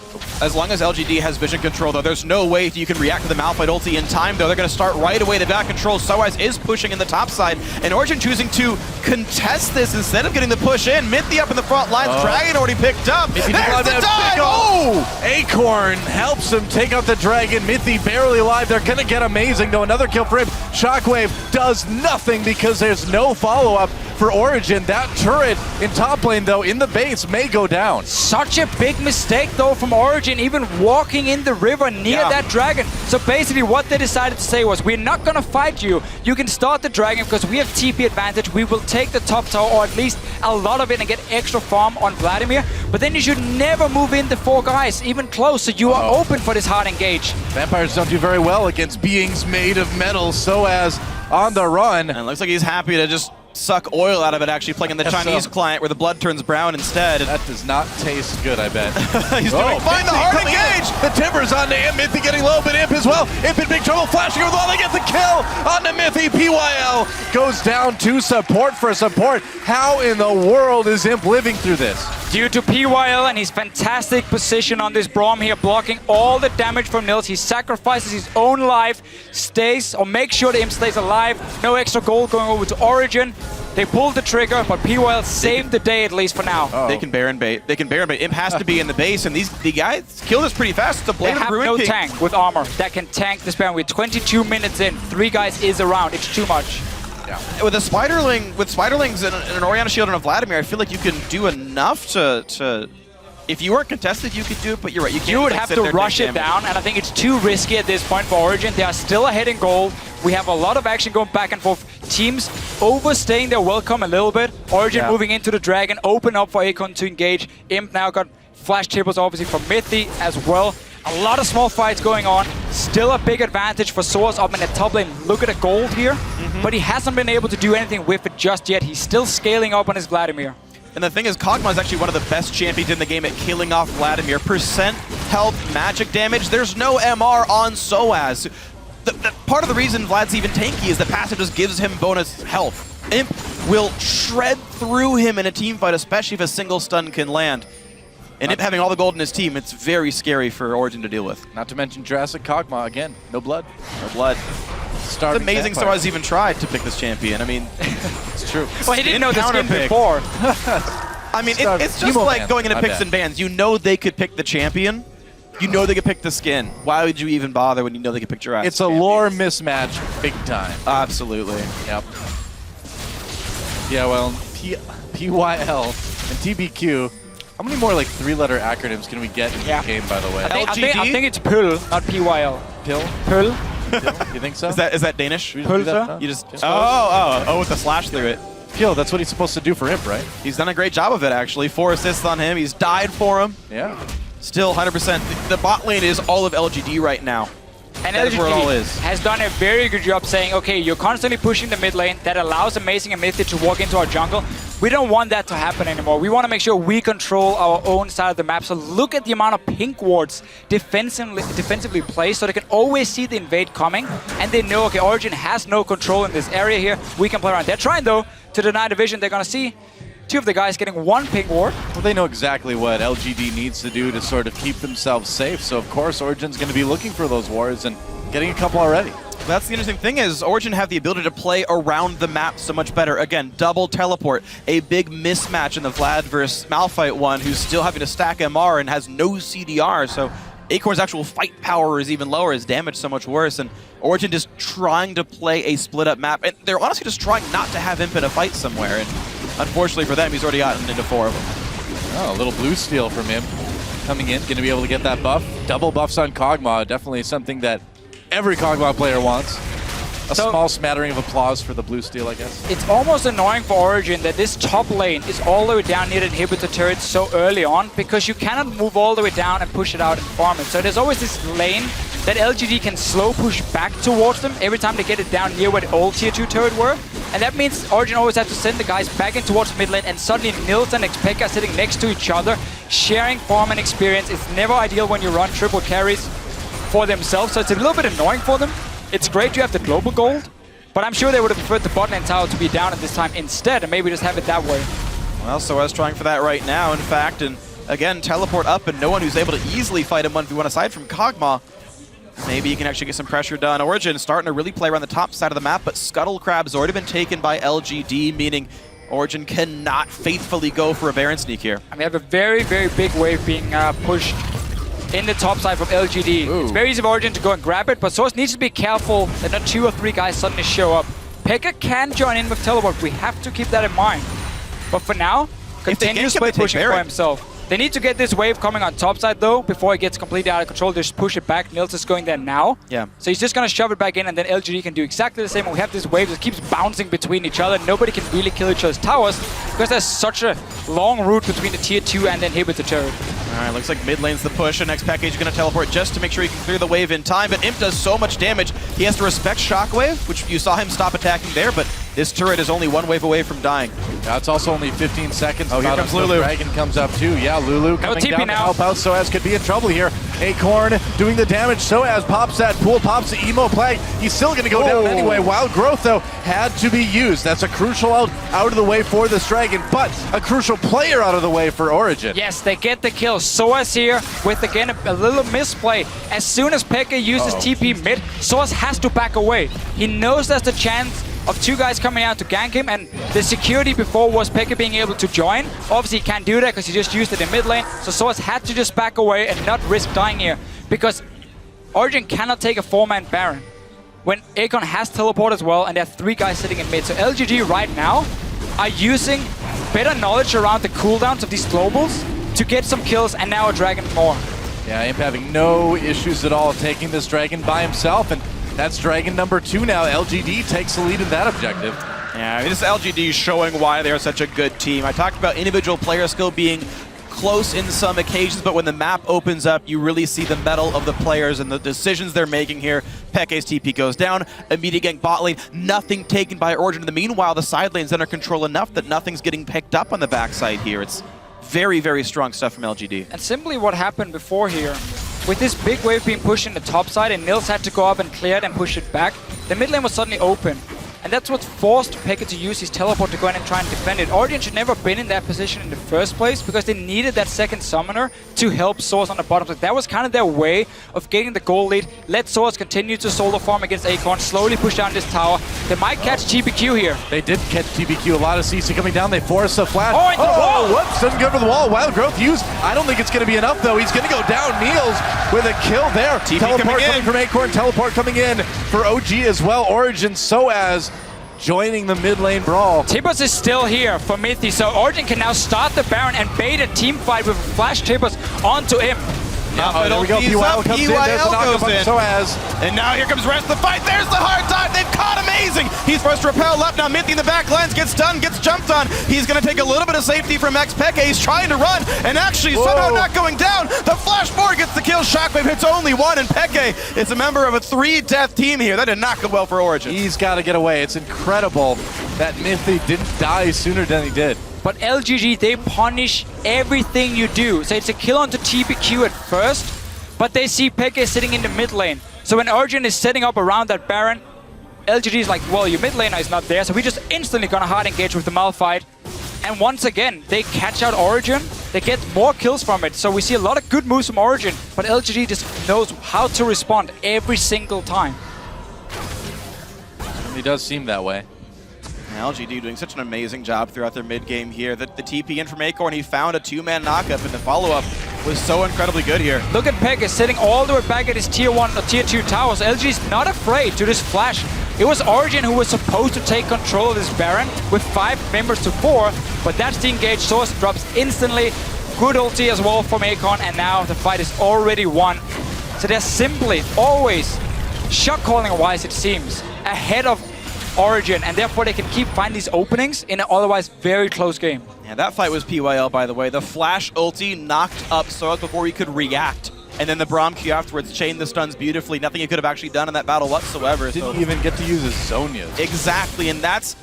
as LGD has vision control, though, there's no way you can react to the Malphite ulti in time, though. They're going to start right away. The back control. Soaz is pushing in the top side, and Origen choosing to contest this instead of getting the push in. Mithy up in the front lines. Dragon already picked up. There's the dive! Oh! Acorn helps him take out the Dragon. Mithy barely alive. They're going to get Amazing, though. Another kill for him. Shockwave does nothing because there's no follow-up for Origen. That turret in top lane, though, in the base may go down. Such a big mistake, though, from Origen, even walking in the river near that dragon. So basically what they decided to say was, we're not going to fight you. You can start the dragon because we have TP advantage. We will take the top tower, or at least a lot of it, and get extra farm on Vladimir. But then you should never move in the 4 guys, even close, so you are open for this hard engage. Vampires don't do very well against beings made of metal, so as on the run. And it looks like he's happy to just suck oil out of it, actually playing in the Chinese client where the blood turns brown instead. That does not taste good, I bet. He's doing fine, the hard engage! The Timbers onto Imp, Mythy getting low, but Imp as well. Imp in big trouble, flashing over the wall, they get the kill onto Mythy. PYL goes down to support for support. How in the world is Imp living through this? Due to PYL and his fantastic position on this Braum here, blocking all the damage from Nils, he sacrifices his own life, stays, or makes sure the Imp stays alive. No extra gold going over to Origen. They pulled the trigger, but PYL saved the day, at least for now. They can Baron bait. They can Baron bait. Imp has to be in the base, and the guys kill this pretty fast. It's a Blade they of have Ruin no King. tank with armor that can tank this Baron. We're 22 minutes in, 3 guys is around. It's too much. With a Spiderling, with Spiderlings and an Oriana Shield and a Vladimir, I feel like you can do enough to if you weren't contested, you could do it, but you're right. You would have to rush it down, and I think it's too risky at this point for Origen. They are still ahead in gold. We have a lot of action going back and forth. Teams overstaying their welcome a little bit. Origen moving into the Dragon, open up for Akon to engage. Imp now got flash tables, obviously, from Mythy as well. A lot of small fights going on. Still a big advantage for Source up in the top lane. Look at the gold here. But he hasn't been able to do anything with it just yet. He's still scaling up on his Vladimir. And the thing is, Kog'Maw is actually one of the best champions in the game at killing off Vladimir. Percent health, magic damage. There's no MR on Soaz. The part of the reason Vlad's even tanky is the passive just gives him bonus health. Imp will shred through him in a team fight, especially if a single stun can land. And Imp having all the gold in his team, it's very scary for Origen to deal with. Not to mention Jurassic Kog'Maw, again, no blood. No blood. It's amazing Soaz even tried to pick this champion. I mean, it's true. Well, he didn't know the skin before. I mean, it's just like going into picks and bans. You know they could pick the champion. You know they could pick the skin. Why would you even bother when you know they could pick Jurassic? It's a lore mismatch, big time. Absolutely. Yep. Yeah, well, PYL and TBQ. How many more like 3-letter acronyms can we get in the game, by the way? I think it's PUL, not PYL. Pill? PUL? You think so? Is that Danish? Pulsa? You just with the slash through it. Kill, that's what he's supposed to do for Imp, right? He's done a great job of it, actually. 4 assists on him. He's died for him. Yeah. Still 100%. The bot lane is all of LGD right now. And that is where it all is. has done a very good job saying, okay, you're constantly pushing the mid lane. That allows Amazing and Mythic to walk into our jungle. We don't want that to happen anymore. We want to make sure we control our own side of the map. So look at the amount of pink wards defensively placed, so they can always see the invade coming. And they know, okay, Origen has no control in this area here. We can play around. They're trying, though, to deny the vision. They're going to see 2 of the guys getting 1 pink ward. Well, they know exactly what LGD needs to do to sort of keep themselves safe. So, of course, Origen's going to be looking for those wards and getting a couple already. That's the interesting thing is Origen have the ability to play around the map so much better. Again, double teleport, a big mismatch in the Vlad versus Malphite one, who's still having to stack MR and has no CDR. So Acorn's actual fight power is even lower, his damage so much worse, and Origen just trying to play a split-up map. And they're honestly just trying not to have Imp in a fight somewhere. And unfortunately for them, he's already gotten into 4 of them. Oh, a little blue steal from him coming in, going to be able to get that buff. Double buffs on Kog'Maw, definitely something that every Kog'Maw player wants. A small smattering of applause for the blue steal, I guess. It's almost annoying for Origen that this top lane is all the way down near the inhibitor turret so early on, because you cannot move all the way down and push it out and farm it. So there's always this lane that LGD can slow push back towards them every time they get it down near where the old tier 2 turret were. And that means Origen always have to send the guys back in towards mid lane, and suddenly Nils and Xpeka are sitting next to each other, sharing farm and experience. It's never ideal when you run triple carries for themselves, so it's a little bit annoying for them. It's great you have the global gold, but I'm sure they would have preferred the bot lane tower to be down at this time instead, and maybe just have it that way. Well, Soaz trying for that right now, in fact, and again, teleport up, and no one who's able to easily fight him 1v1 aside from Kog'Maw. Maybe you can actually get some pressure done. Origen starting to really play around the top side of the map, but Scuttle Crab's already been taken by LGD, meaning Origen cannot faithfully go for a Baron sneak here. I mean, we have a very, very big wave being pushed in the top side from LGD. Ooh. It's very easy for Origen to go and grab it, but Source needs to be careful that not 2 or 3 guys suddenly show up. Pekka can join in with teleport. We have to keep that in mind. But for now, continuously pushing for himself. They need to get this wave coming on top side though, before it gets completely out of control. Just push it back. Nils is going there now. Yeah. So he's just going to shove it back in, and then LGD can do exactly the same. We have this wave that keeps bouncing between each other. Nobody can really kill each other's towers because there's such a long route between the tier 2 and the inhibitor turret. Alright, looks like mid lane's the push, and next package is going to teleport just to make sure he can clear the wave in time, but Imp does so much damage, he has to respect Shockwave, which you saw him stop attacking there, but this turret is only one wave away from dying. Yeah, it's also only 15 seconds. Oh, here comes Lulu. Dragon comes up too. Yeah, Lulu coming down to help out. Soaz could be in trouble here. Acorn doing the damage. Soaz pops that pool, pops the emo plague. He's still going to go down anyway. Wild Growth, though, had to be used. That's a crucial out of the way for this Dragon, but a crucial player out of the way for Origen. Yes, they get the kill. Soaz here with, again, a little misplay. As soon as Pekka uses TP mid, Soaz has to back away. He knows there's the chance of 2 guys coming out to gank him, and the security before was Pekka being able to join. Obviously he can't do that because he just used it in mid lane, so Soaz had to just back away and not risk dying here, because Origen cannot take a 4-man Baron when Acorn has teleport as well, and there are 3 guys sitting in mid. So LGD right now are using better knowledge around the cooldowns of these globals to get some kills, and now a Dragon more. Yeah, Imp having no issues at all taking this Dragon by himself, and that's Dragon number 2 now. LGD takes the lead in that objective. Yeah, I mean, this LGD is showing why they are such a good team. I talked about individual player skill being close in some occasions, but when the map opens up, you really see the mettle of the players and the decisions they're making here. Pekka's TP goes down, immediate gank bot lane, nothing taken by Origen. In the meanwhile, the side lane's under control enough that nothing's getting picked up on the backside here. It's very, very strong stuff from LGD. And simply what happened before here, with this big wave being pushed in the top side and Nils had to go up and clear it and push it back, the mid lane was suddenly open. And that's what forced Pekka to use his teleport to go in and try and defend it. Origen should never have been in that position in the first place because they needed that second summoner to help Soaz on the bottom. So that was kind of their way of getting the goal lead. Let Soaz continue to solo farm against Acorn, slowly push down this tower. They might catch TBQ here. They did catch TBQ. A lot of CC coming down. They force a flash. Oh, into the wall! Whoops, doesn't go for the wall. Wild Growth used. I don't think it's going to be enough, though. He's going to go down. Niels with a kill there. TP teleport coming from Acorn. Teleport coming in for OG as well. Origen, Soaz joining the mid lane brawl. Tibbers is still here for Mithi, so Origen can now start the Baron and bait a team fight with flash Tibbers onto him. There we go. PYL comes in. There's a knock on Soaz. And now here comes the rest of the fight. There's the hard time. They've caught Amazing. He's forced to repel up. Now Mithi in the back lines gets stunned, gets jumped on. He's going to take a little bit of safety from Pekka. He's trying to run and actually somehow not going down. The flash forward gets the kill. Shockwave hits only 1, and Pekka is a member of a 3-death team here. That did not go well for Origen. He's got to get away. It's incredible that Mithi didn't die sooner than he did. But LGD, they punish everything you do. So it's a kill onto TBQ at first, but they see Pekka sitting in the mid lane. So when Origen is setting up around that Baron, LGD is like, well, your mid laner is not there, so we just instantly gonna hard engage with the Malphite. And once again, they catch out Origen, they get more kills from it. So we see a lot of good moves from Origen, but LGD just knows how to respond every single time. He does seem that way. LGD doing such an amazing job throughout their mid game here. The TP in from Acorn, he found a 2-man knockup, and the follow-up was so incredibly good here. Look at Pekka sitting all the way back at his tier 1 or tier 2 towers. LGD's not afraid to just flash. It was Origen who was supposed to take control of this Baron with 5 members to 4, but that's the engaged source, drops instantly. Good ulti as well from Acorn, and now the fight is already won. So they're simply always, shot calling wise it seems, ahead of Origen, and therefore they can keep finding these openings in an otherwise very close game. Yeah, that fight was PYL, by the way. The flash ulti knocked up Soaz before he could react. And then the Braum Q afterwards chained the stuns beautifully. Nothing he could have actually done in that battle whatsoever. Didn't even get to use his Zonias. Exactly, and that's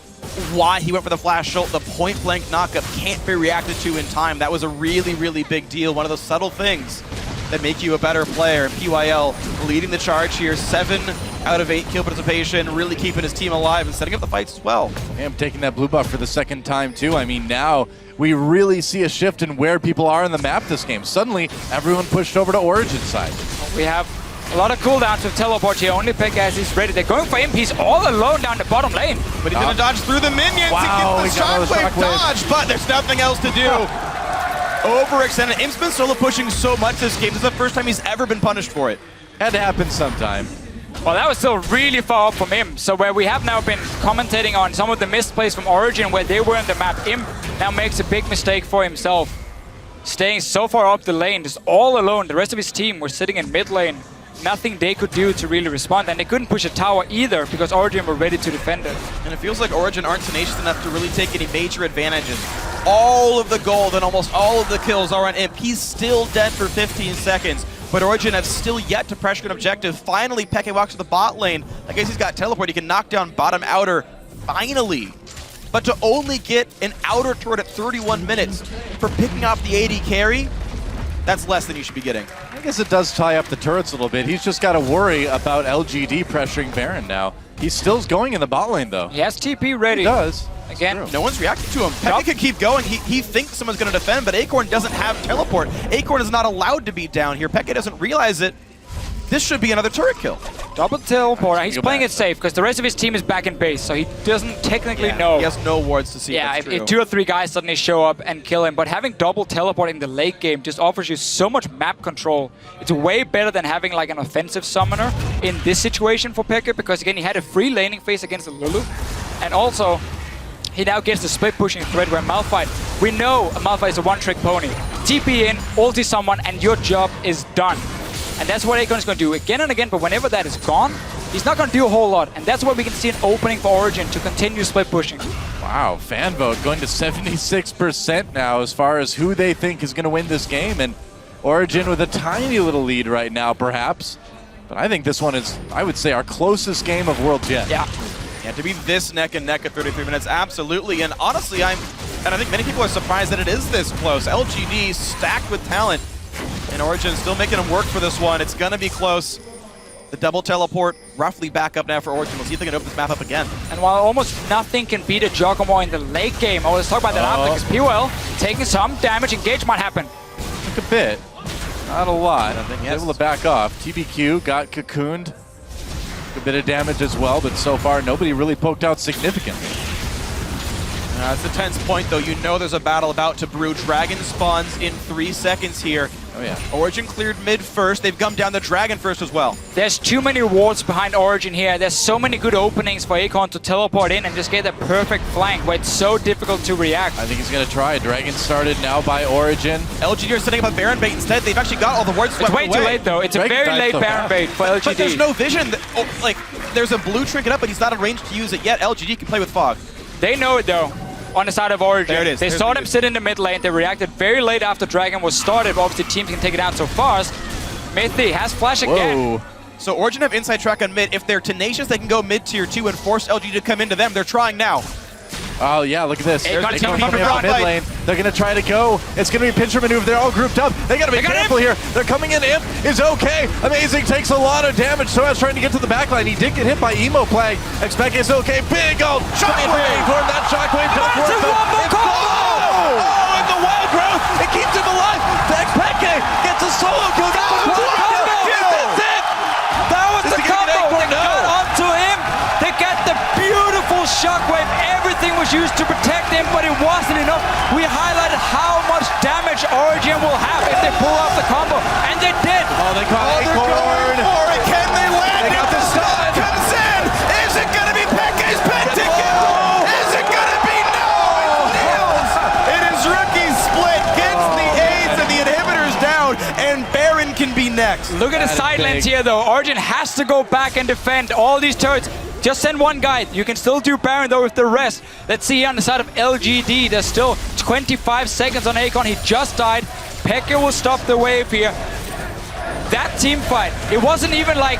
why he went for the flash ult. The point-blank knockup can't be reacted to in time. That was a really, really big deal. One of those subtle things that make you a better player. PYL leading the charge here. 7 out of 8 kill participation, really keeping his team alive and setting up the fights as well. I'm taking that blue buff for the second time too. I mean, now we really see a shift in where people are in the map this game. Suddenly, everyone pushed over to Origen side. We have a lot of cooldowns with teleport here. Only Pekka as he's ready. They're going for him. He's all alone down the bottom lane. But he's going to dodge through the minions to get the shockwave dodge, but there's nothing else to do. Overextended. Imp's been solo pushing so much this game. This is the first time he's ever been punished for it. Had to happen sometime. Well, that was still really far up from him. So where we have now been commentating on some of the misplays from Origen where they were in the map, Imp now makes a big mistake for himself. Staying so far up the lane, just all alone. The rest of his team were sitting in mid lane. Nothing they could do to really respond, and they couldn't push a tower either because Origen were ready to defend it. And it feels like Origen aren't tenacious enough to really take any major advantages. All of the gold and almost all of the kills are on Imp. He's still dead for 15 seconds, but Origen have still yet to pressure an objective. Finally, Peke walks to the bot lane. I guess he's got teleport. He can knock down bottom outer, finally. But to only get an outer turret at 31 minutes for picking off the AD carry, that's less than you should be getting. I guess it does tie up the turrets a little bit. He's just got to worry about LGD pressuring Baron now. He's still going in the bot lane, though. He has TP ready. He does. Again, no one's reacting to him. Peke can keep going. He thinks someone's going to defend, but Acorn doesn't have teleport. Acorn is not allowed to be down here. Peke doesn't realize it. This should be another turret kill. Double teleport. He's playing it safe because the rest of his team is back in base, so he doesn't technically know. He has no wards to see. Yeah, if 2 or 3 guys suddenly show up and kill him, but having double teleport in the late game just offers you so much map control. It's way better than having like an offensive summoner in this situation for Peke, because again, he had a free laning phase against the Lulu, and also he now gets the split pushing threat where Malphite, we know Malphite is a one-trick pony. TP in, ulti someone, and your job is done. And that's what Acorn is going to do again and again, but whenever that is gone, he's not going to do a whole lot. And that's where we can see an opening for Origen to continue split pushing. Wow, fan vote going to 76% now as far as who they think is going to win this game. And Origen with a tiny little lead right now, perhaps. But I think this one is, I would say, our closest game of World Jet. Yeah. Yeah, to be this neck and neck at 33 minutes, absolutely. And honestly, I think many people are surprised that it is this close. LGD stacked with talent. And Origen still making him work for this one. It's going to be close. The double teleport roughly back up now for Origen. We'll see if they can open this map up again. And while almost nothing can beat a Giacomo in the late game, let's talk about that after, because POL taking some damage. Engage might happen. Took a bit. Not a lot. Nothing, yes. Able to back off. TBQ got cocooned. A bit of damage as well, but so far nobody really poked out significantly. It's a tense point, though. You know there's a battle about to brew. Dragon spawns in 3 seconds here. Oh, yeah. Origen cleared mid first. They've gummed down the Dragon first as well. There's too many wards behind Origen here. There's so many good openings for Acorn to teleport in and just get a perfect flank where it's so difficult to react. I think he's going to try. Dragon started now by Origen. LGD are setting up a Baron bait instead. They've actually got all the wards swept away. It's way too late, though. It's a very late Baron bait for LGD. But there's no vision. There's a blue trinket up, but he's not in range to use it yet. LGD can play with fog. They know it, though. On the side of Origen. There it is. They saw them sit in the mid lane. They reacted very late after Dragon was started. Obviously, teams can take it down so fast. Mythi has flash again. So Origen have inside track on mid. If they're tenacious, they can go mid tier 2 and force LG to come into them. They're trying now. Oh, yeah, look at this. They're coming up mid lane. They're going to try to go. It's going to be a pincher maneuver. They're all grouped up. They got to be careful here. They're coming in. Imp is okay. Amazing takes a lot of damage. So I was trying to get to the back line. He did get hit by Emo Plague. Expect is okay. Big old shockwave for him. That shockwave does work. Oh, and the wild growth. It keeps him alive. Expect gets a solo kill. That was the combo. They got onto him. They got the beautiful shockwave. Everything was used to protect him, but it wasn't enough. We highlighted how much damage Origen will have if they pull off the combo, and they did. Oh, they caught Acorn. They're going for it. Can they land? They got the stun. Comes in. Is it going to be Peke's pentakill? Is it going to be? No, it's Niels. It is rookie split. Gets the aids and the inhibitors down, and Baron can be next. Look at the side lanes here, though. Origen has to go back and defend all these turrets. Just send one guy. You can still do Baron, though, with the rest. Let's see here on the side of LGD. There's still 25 seconds on Acorn. He just died. Peke will stop the wave here. That team fight, it wasn't even like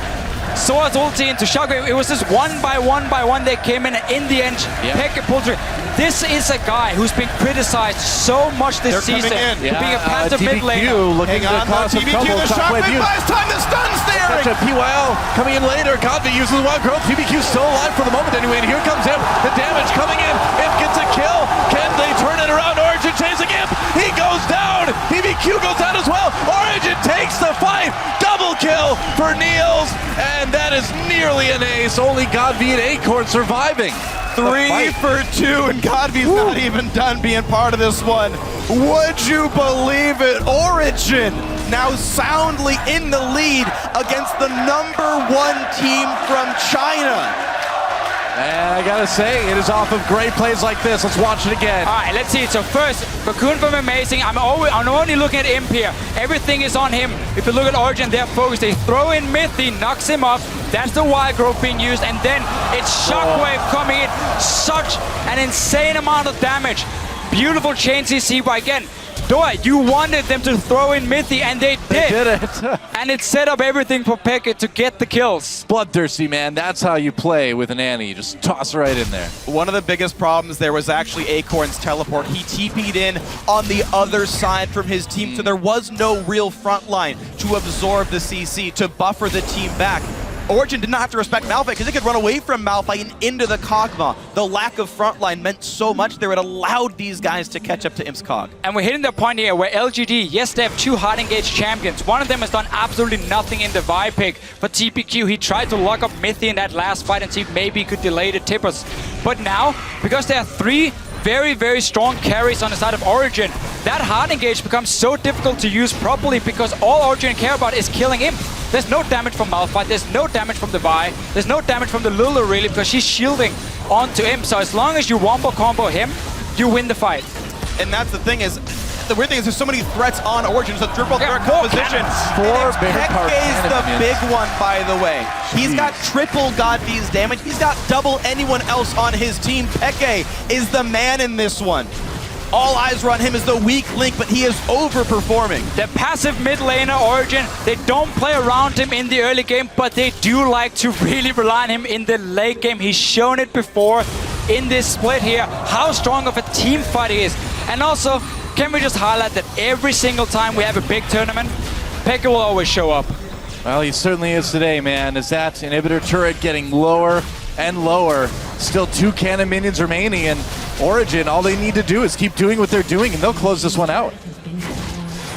Soa's ulti into Shockwave. It was just one by one they came in, and in the end, Peke pulled through. This is a guy who's been criticized so much this season for being a passive mid laner. Looking to cause some trouble. The Shockwave buys time. The stun's there. That's a PYL coming in later. Godby uses the wild growth. TBQ still alive for the moment anyway, and here comes Imp. The damage coming in. Imp gets a kill. Can they turn it around? Origen chasing Imp. He goes down. TBQ goes down as well. Origen takes the fight. Double kill for Niels, and that is nearly an ace. Only Godby and Acorn surviving. 3 for 2, and Godby's not even done being part of this one. Would you believe it? Origen now soundly in the lead against the #1 team from China. And I gotta say, it is off of great plays like this. Let's watch it again. All right, let's see. So first, Cocoon from Amazing. I'm only looking at Imp here. Everything is on him. If you look at Origen, they're focused. They throw in Mythy, knocks him off. That's the wild growth being used. And then it's Shockwave coming in. Such an insane amount of damage. Beautiful chain CC by again. Dora, you wanted them to throw in Mythy, and they did. They did it. And it set up everything for Pekka to get the kills. Bloodthirsty, man. That's how you play with an Annie. You just toss right in there. One of the biggest problems there was actually Acorn's teleport. He TP'd in on the other side from his team, so there was no real front line to absorb the CC, to buffer the team back. Origen did not have to respect Malphite because they could run away from Malphite and into the Kog'Maw. The lack of frontline meant so much there, it allowed these guys to catch up to Imp's Cog. And we're hitting the point here where LGD, yes, they have 2 hard engaged champions. One of them has done absolutely nothing in the Vi pick. For TPQ, he tried to lock up Mythy in that last fight and see if maybe he could delay the tippers. But now, because there are 3 very, very strong carries on the side of Origen, that hard engage becomes so difficult to use properly because all Origen care about is killing him. There's no damage from Malphite, there's no damage from the Vi, there's no damage from the Lulu really because she's shielding onto him. So as long as you wombo combo him, you win the fight. And that's the thing is, the weird thing is there's so many threats on Origen. It's a triple threat composition. Pekka's the big one, by the way. Jeez. He's got triple God V's damage. He's got double anyone else on his team. Pekka is the man in this one. All eyes are on him as the weak link, but he is overperforming. The passive mid laner Origen, they don't play around him in the early game, but they do like to really rely on him in the late game. He's shown it before in this split here, how strong of a team fight he is. And also, can we just highlight that every single time we have a big tournament, Pekka will always show up. Well, he certainly is today, man. Is that inhibitor turret getting lower and lower? Still 2 cannon minions remaining, and Origen, all they need to do is keep doing what they're doing, and they'll close this one out.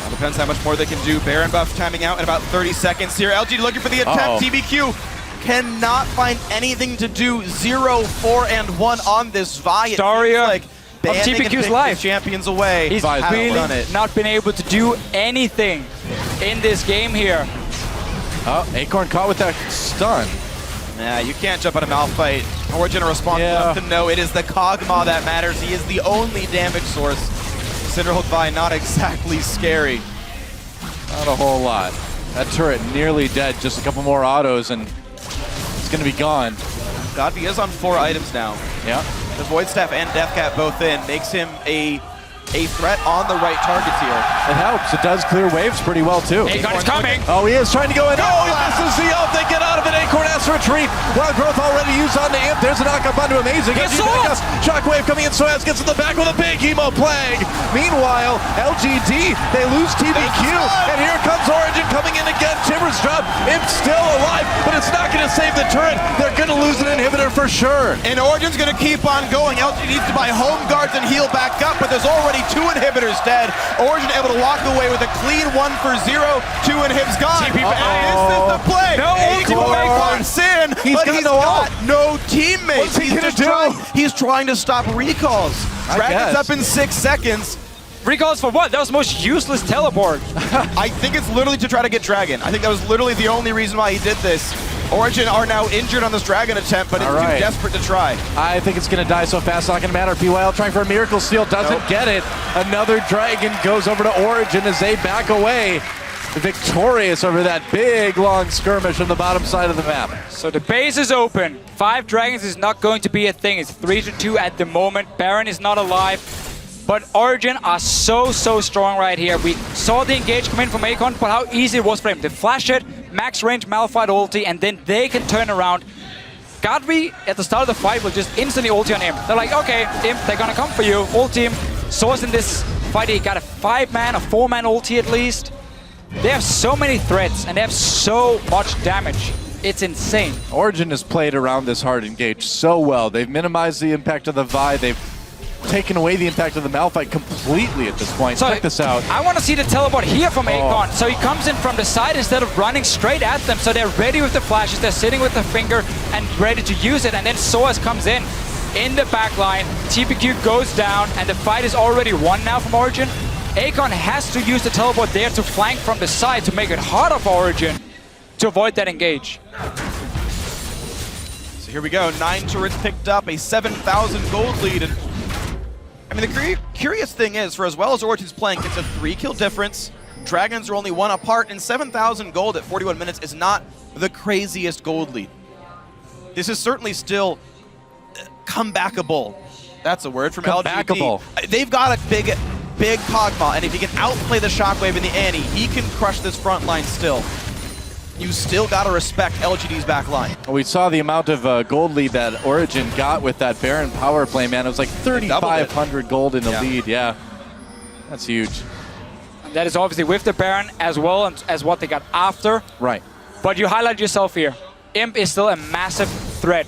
Depends how much more they can do. Baron buff timing out in about 30 seconds here. LGD looking for the attempt. TBQ cannot find anything to do. 0, 4, and 1 on this Vi. Daria like of TPQ's life. Champions away. He's really not been able to do anything in this game here. Oh, Acorn caught with that stun. Yeah, you can't jump on a Malphite. Origen responsible enough to know it is the Kog'Maw that matters. He is the only damage source. Cinderhook Vi, not exactly scary. Not a whole lot. That turret nearly dead. Just a couple more autos and it's going to be gone. Godby is on 4 items now. Yeah. The Void Staff and Deathcat both in. Makes him a threat on the right targets here. It helps. It does clear waves pretty well, too. Acorn's coming. Oh, he is trying to go in. Oh, he misses the ult. They get out of it. Acorn has to retreat. Wild Growth already used on the Imp. There's a knockup onto Amazing. Shockwave coming in. Soaz gets in the back with a big Hemo Plague. Meanwhile, LGD, they lose TBQ. And here comes Origen coming in again. Timbers drop. Imp's still alive, but it's not going to save the turret. They're going to lose an inhibitor for sure. And Origen's going to keep on going. LGD needs to buy home guards and heal back up, but there's already 2 inhibitors dead. Origen able to walk away with a clean 1 for 0. 2 inhibs gone. TP Is this the play? No, Acorn in, but he's got no teammates. What's he gonna do? He's trying to stop recalls. Dragon's up in 6 seconds. Recalls for what? That was the most useless teleport. I think it's literally to try to get Dragon. I think that was literally the only reason why he did this. Origen are now injured on this Dragon attempt, but it's too desperate to try. I think it's going to die so fast, not going to matter. PYL trying for a Miracle Steal, doesn't get it. Another Dragon goes over to Origen as they back away. Victorious over that big, long skirmish on the bottom side of the map. So the base is open. 5 Dragons is not going to be a thing. It's 3-2 at the moment. Baron is not alive. But Origen are so strong right here. We saw the engage come in from Acorn, but how easy it was for him to flash it, max range Malphite ulti, and then they can turn around. Godby, at the start of the fight, will just instantly ulti on him. They're like, okay, Imp, they're gonna come for you. Ulti him. Source in this fight, he got a 5-man, a 4-man ulti at least. They have so many threats, and they have so much damage. It's insane. Origen has played around this hard engage so well. They've minimized the impact of the Vi. They've taken away the impact of the Malphite completely at this point. So check this out. I want to see the teleport here from Acorn. So he comes in from the side instead of running straight at them. So they're ready with the flashes. They're sitting with the finger and ready to use it. And then Soaz comes in the back line. TPQ goes down, and the fight is already won now from Origen. Akon has to use the teleport there to flank from the side to make it harder for Origen to avoid that engage. So here we go, 9 turrets picked up, a 7,000 gold lead. And I mean, the curious thing is, for as well as Origen's playing, it's a 3-kill difference. Dragons are only 1 apart, and 7,000 gold at 41 minutes is not the craziest gold lead. This is certainly still comebackable. That's a word from LGD. They've got a big Kog'Maw, and if he can outplay the Shockwave in the Annie, he can crush this front line still. You still got to respect LGD's back line. We saw the amount of gold lead that Origen got with that Baron power play, man. It was like 3,500 gold in the lead, yeah. That's huge. That is obviously with the Baron as well as what they got after. Right. But you highlight yourself here. Imp is still a massive threat.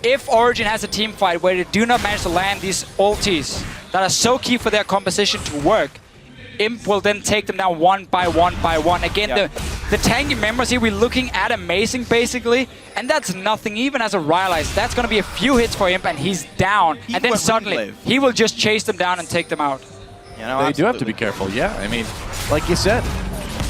If Origen has a team fight where they do not manage to land these ultis that are so key for their composition to work, Imp will then take them down one by one by one. Again, the tanky members here, we're looking at amazing basically, and that's nothing. Even as a Rylai's, that's going to be a few hits for Imp and he's down. And then suddenly, he will just chase them down and take them out. You know, they do have to be careful, yeah. I mean, like you said,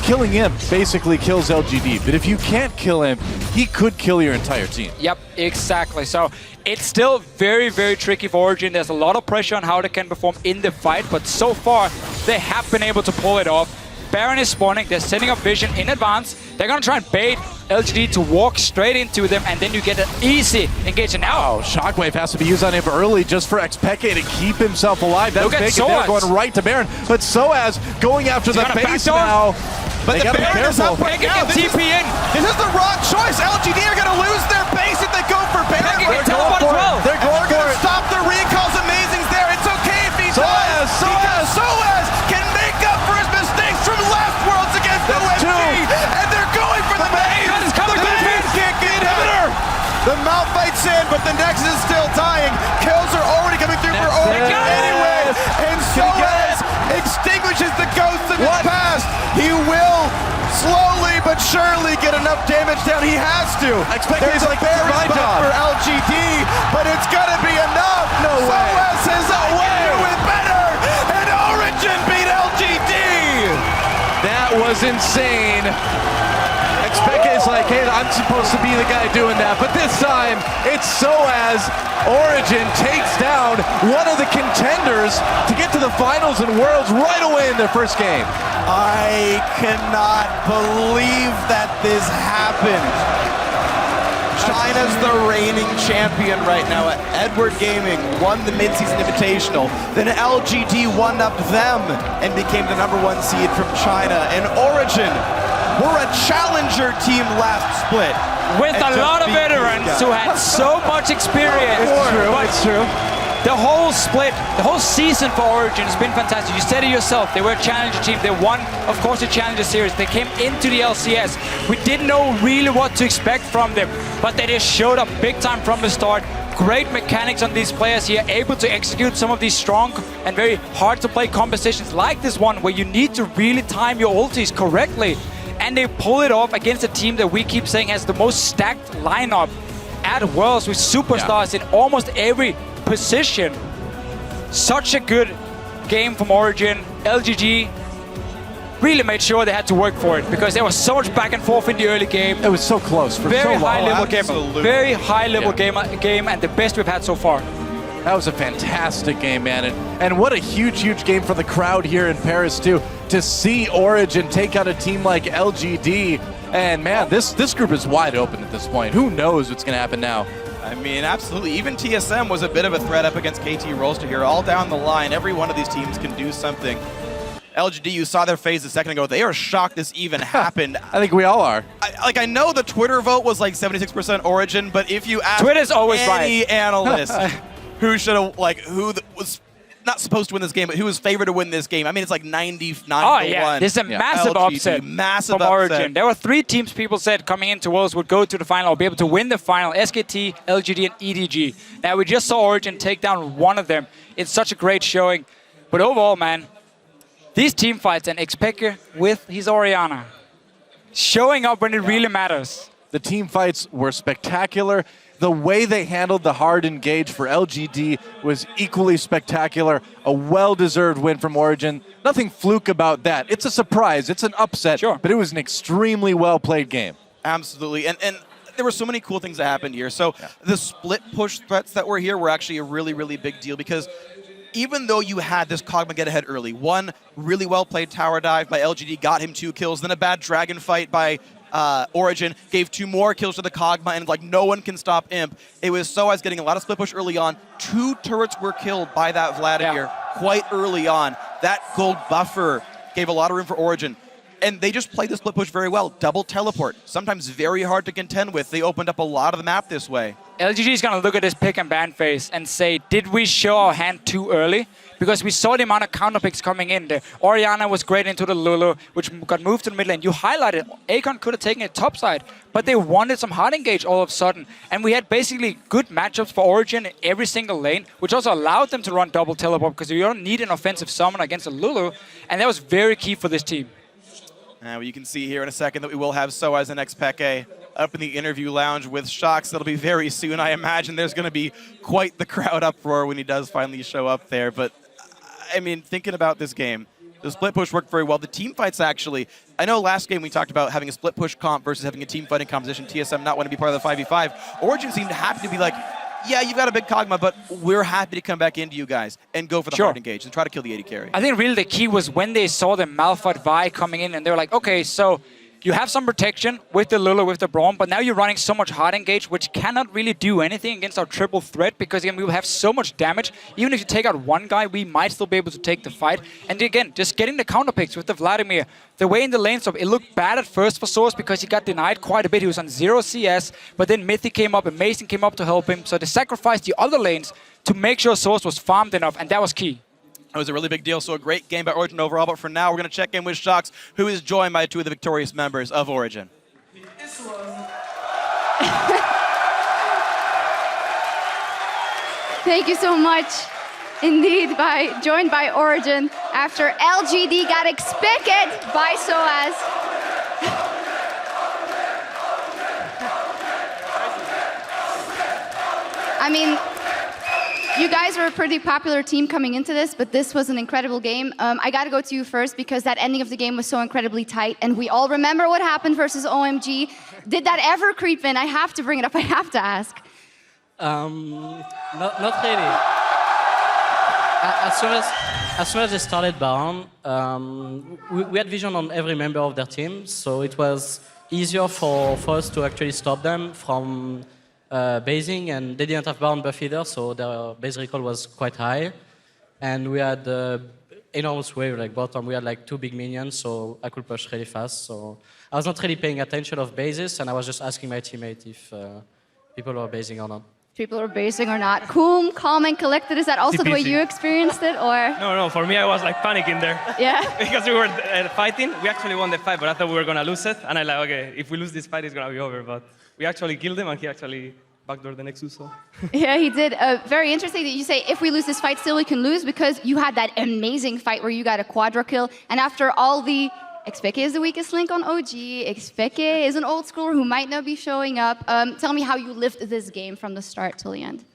killing Imp basically kills LGD, but if you can't kill Imp, he could kill your entire team. Yep, exactly. So it's still very, very tricky for Origen. There's a lot of pressure on how they can perform in the fight, but so far they have been able to pull it off. Baron is spawning, they're setting up vision in advance. They're gonna try and bait LGD to walk straight into them, and then you get an easy engage. And now, Shockwave has to be used on him early just for Xpeke to keep himself alive. That's big, and they're going right to Baron. But Soaz going after the base now. But the Baron is up right now. This is the wrong choice. LGD are going to lose their base if they go for Baron. They're going for it. They're going to stop the recalls. Amazing's there. It's okay if he does. Soaz can make up for his mistakes from last Worlds against OMG. And they're going for the base. The base can't get hit. The mount fights in, but the Nexus is still dying. Kills are already coming through for Origen anyway. And Soaz extinguishes the ghosts of his past. He will slowly but surely get enough damage down. He has to. There's a Baron spot for LGD, but it's gonna be enough. No way. Soaz says, I can do it better, and Origen beat LGD. That was insane. Xpeke is like, hey, I'm supposed to be the guy doing that, but this time it's Soaz. Origen takes down one of the contenders to get to the finals and Worlds right away in their first game. I cannot believe that this happened. China's the reigning champion right now. Edward Gaming won the mid-season invitational. Then LGD one-upped them and became the #1 seed from China. And Origen were a challenger team last split. With a lot of veterans who had so much experience. It's true. The whole split, the whole season for Origen has been fantastic. You said it yourself, they were a challenger team. They won, of course, the Challenger Series. They came into the LCS. We didn't know really what to expect from them, but they just showed up big time from the start. Great mechanics on these players here, able to execute some of these strong and very hard to play compositions like this one, where you need to really time your ultis correctly. And they pull it off against a team that we keep saying has the most stacked lineup at Worlds, with superstars in almost every position. Such a good game from Origen. LGD really made sure they had to work for it, because there was so much back and forth in the early game. It was so close for very so long. high level game. Very high level game, and the best we've had so far. That was a fantastic game, man. And what a huge, huge game for the crowd here in Paris, too. To see Origen take out a team like LGD. And, man, this group is wide open at this point. Who knows what's going to happen now? I mean, absolutely. Even TSM was a bit of a threat up against KT Rolster here. All down the line, every one of these teams can do something. LGD, you saw their phase a second ago. They are shocked this even happened. I think we all are. I know the Twitter vote was like 76% Origen, but if you ask Twitter's always any analyst who should have, was not supposed to win this game, but who was favored to win this game, I mean, it's like 99 to 1. This is a massive upset from Origen. There were 3 teams people said coming into Worlds would go to the final or be able to win the final: SKT, LGD, and EDG. Now, we just saw Origen take down one of them. It's such a great showing. But overall, man, these team fights, and Xpeke with his Orianna showing up when it really matters. The team fights were spectacular. the way they handled the hard engage for LGD was equally spectacular. A well-deserved win from Origen. Nothing fluke about that. It's a surprise. It's an upset, sure, but it was an extremely well-played game. Absolutely. And there were so many cool things that happened here. So the split push threats that were here were actually a really, really big deal because even though you had this Kog'Maw get ahead early, one really well-played tower dive by LGD got him 2 kills, then a bad dragon fight by Origen gave 2 more kills to the Kog'Maw, and like no one can stop Imp. It was Soaz getting a lot of split push early on. 2 turrets were killed by that Vladimir quite early on. That gold buffer gave a lot of room for Origen. And they just played the split push very well. Double teleport, sometimes very hard to contend with. They opened up a lot of the map this way. LGD is going to look at this pick and ban phase and say, did we show our hand too early? Because we saw the amount of counter picks coming in. The Orianna was great into the Lulu, which got moved to the mid lane. You highlighted, Akon could have taken it top side, but they wanted some hard engage all of a sudden. And we had basically good matchups for Origen in every single lane, which also allowed them to run double teleport because you don't need an offensive summon against a Lulu. And that was very key for this team. Well, you can see here in a second that we will have Soaz and Xpeke up in the interview lounge with Shox. That'll be very soon. I imagine there's going to be quite the crowd uproar when he does finally show up there. But, I mean, thinking about this game, the split push worked very well. The team fights actually, I know last game we talked about having a split push comp versus having a team fighting composition, TSM not want to be part of the 5v5. Origen seemed happy to be like, yeah, you've got a big Kog'Maw, but we're happy to come back into you guys and go for the hard engage and try to kill the AD carry. I think really the key was when they saw the Malphite Vi coming in and they were like, okay, so you have some protection with the Lulu, with the Braum, but now you're running so much hard engage, which cannot really do anything against our triple threat because again, we will have so much damage. Even if you take out one guy, we might still be able to take the fight. And again, just getting the counter picks with the Vladimir. The way in the lane stop, it looked bad at first for Source because he got denied quite a bit. He was on 0 CS, but then Mythic came up and Mason came up to help him. So they sacrificed the other lanes to make sure Source was farmed enough, and that was key. It was a really big deal, so a great game by Origen overall, but for now we're going to check in with Shox, who is joined by 2 of the victorious members of Origen. Thank you so much. Indeed, joined by Origen after LGD got expected by Soaz. I mean, you guys were a pretty popular team coming into this, but this was an incredible game. I got to go to you first because that ending of the game was so incredibly tight, and we all remember what happened versus OMG. Did that ever creep in? I have to bring it up. I have to ask. Not really. As soon as they started Baron, we had vision on every member of their team, so it was easier for us to actually stop them from basing, and they didn't have Baron buff either, so their base recall was quite high. And we had enormous wave, like bottom, we had like 2 big minions, so I could push really fast. So I was not really paying attention of bases, and I was just asking my teammate if people were basing or not. People were basing or not. Cool, calm, and collected. Is that also the way you experienced it, or? No, for me I was like panicking there. Yeah? Because we were fighting. We actually won the fight, but I thought we were going to lose it. And I like, okay, if we lose this fight, it's going to be over. But we actually killed him, and he actually backdoored the Nexus. So. Yeah, he did. Very interesting that you say, if we lose this fight, still we can lose, because you had that amazing fight where you got a quadra kill, and after all the... Xpeke is the weakest link on OG. Xpeke is an old schooler who might not be showing up. Tell me how you lived this game from the start till the end.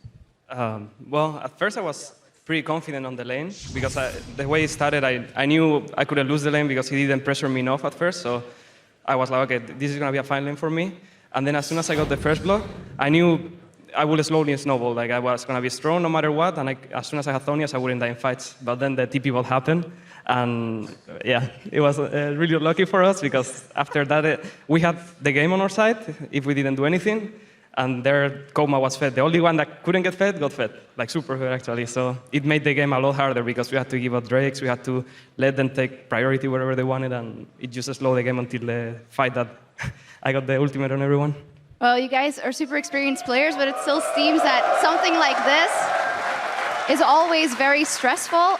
Well, at first I was pretty confident on the lane, because the way it started, I knew I couldn't lose the lane because he didn't pressure me enough at first. So I was like, okay, this is going to be a fine lane for me. And then as soon as I got the first block, I knew I would slowly snowball. Like I was going to be strong no matter what. And as soon as I had Thonias, I wouldn't die in fights. But then the TP will happen. And yeah, it was really lucky for us, because after that, we had the game on our side if we didn't do anything. And their Kog'Maw was fed. The only one that couldn't get fed got fed, like super fed actually. So it made the game a lot harder, because we had to give up Drakes, we had to let them take priority wherever they wanted, and it just slowed the game until the fight that I got the ultimate on everyone. Well, you guys are super experienced players, but it still seems that something like this is always very stressful.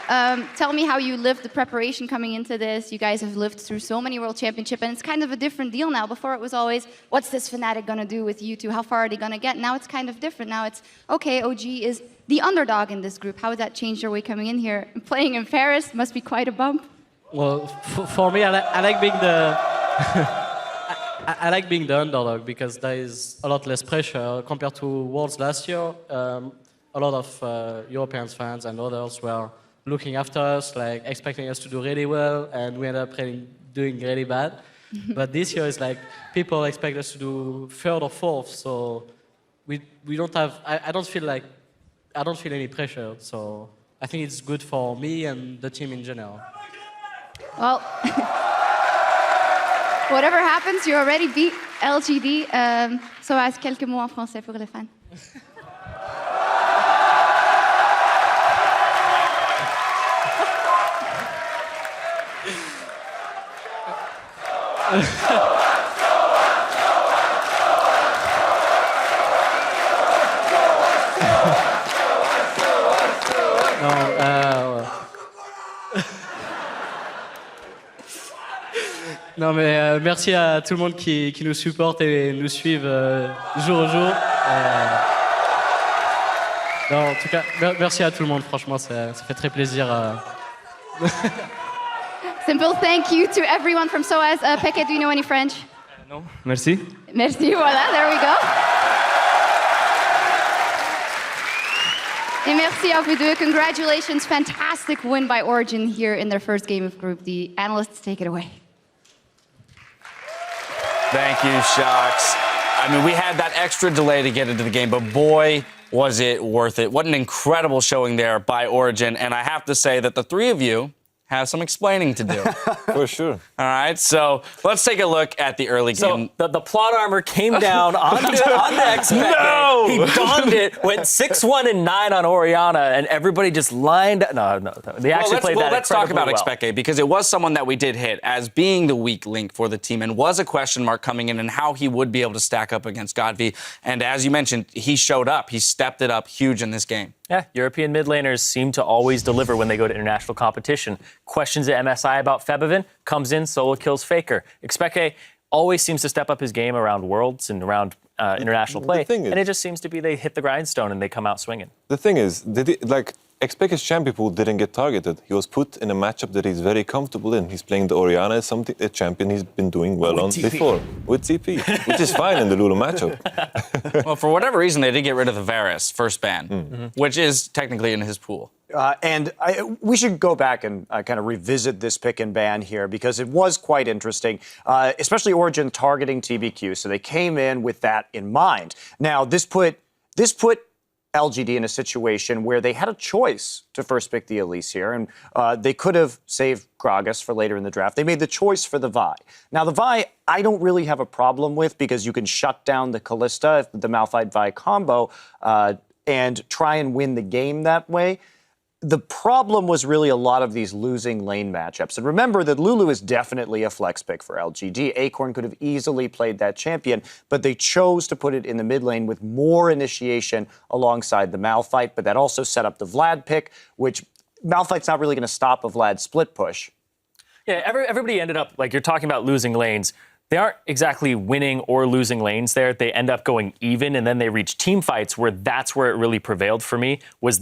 Tell me how you lived the preparation coming into this. You guys have lived through so many World Championship, and it's kind of a different deal now. Before it was always, what's this Fnatic gonna do with you two? How far are they gonna get? Now it's kind of different. Now it's, okay, OG is the underdog in this group. How has that changed your way coming in here? Playing in Paris must be quite a bump. Well, for me, I like being the... I like being the underdog because there is a lot less pressure compared to Worlds last year. A lot of European fans and others were looking after us, like expecting us to do really well, and we ended up doing really bad. But this year is like people expect us to do third or fourth, so we don't have. I don't feel any pressure. So I think it's good for me and the team in general. Well, whatever happens, you already beat LGD. Soaz, quelques mots en français pour les fans. Non, mais merci à tout le monde qui nous supporte et nous suivent jour au jour. Non, en tout cas, merci à tout le monde, franchement, ça fait très plaisir. Simple thank you to everyone from SOAS. Peke, do you know any French? No, merci. Merci, voilà, there we go. Et merci à vous deux. Congratulations, fantastic win by Origen here in their first game of Group D. Analysts, take it away. Thank you, Shocks. I mean, we had that extra delay to get into the game, but boy, was it worth it. What an incredible showing there by Origen. And I have to say that the three of you have some explaining to do. For sure. All right, so let's take a look at the early game. So the plot armor came down on the X-Pac. No! He donned it, went 6-1 and 9 on Oriana, and everybody just lined up. No. They actually played that let's talk about well. Expeke, because it was someone that we did hit as being the weak link for the team and was a question mark coming in and how he would be able to stack up against Godvi. And as you mentioned, he showed up. He stepped it up huge in this game. Yeah, European mid laners seem to always deliver when they go to international competition. Questions at MSI about Febevin, comes in, solo kills Faker. Expeke always seems to step up his game around Worlds and around international play. And it just seems to be they hit the grindstone and they come out swinging. The thing is, Expeke's champion pool didn't get targeted. He was put in a matchup that he's very comfortable in. He's playing the Oriana as a champion he's been doing well on before. With TP, which is fine in the Lulu matchup. Well, for whatever reason, they did get rid of the Varus first ban, which is technically in his pool. We should go back and kind of revisit this pick and ban here because it was quite interesting, especially Origen targeting TBQ. So they came in with that in mind. Now, this put LGD in a situation where they had a choice to first pick the Elise here, and they could have saved Gragas for later in the draft. They made the choice for the Vi. Now, the Vi, I don't really have a problem with because you can shut down the Kalista, the Malphite-Vi combo, and try and win the game that way. The problem was really a lot of these losing lane matchups. And remember that Lulu is definitely a flex pick for LGD. Acorn could have easily played that champion, but they chose to put it in the mid lane with more initiation alongside the Malphite. But that also set up the Vlad pick, which Malphite's not really going to stop a Vlad split push. Yeah, everybody ended up, like you're talking about losing lanes. They aren't exactly winning or losing lanes there. They end up going even, and then they reach team fights where that's where it really prevailed for me, was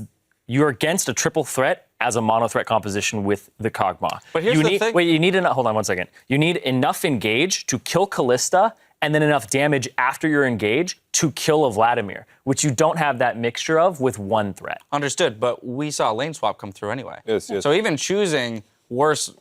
you're against a triple threat as a mono threat composition with the Kog'Maw. But here's the thing. Wait, hold on one second. You need enough engage to kill Kalista and then enough damage after your engage to kill a Vladimir, which you don't have that mixture of with one threat. Understood, but we saw a lane swap come through anyway. Yes. So even choosing worse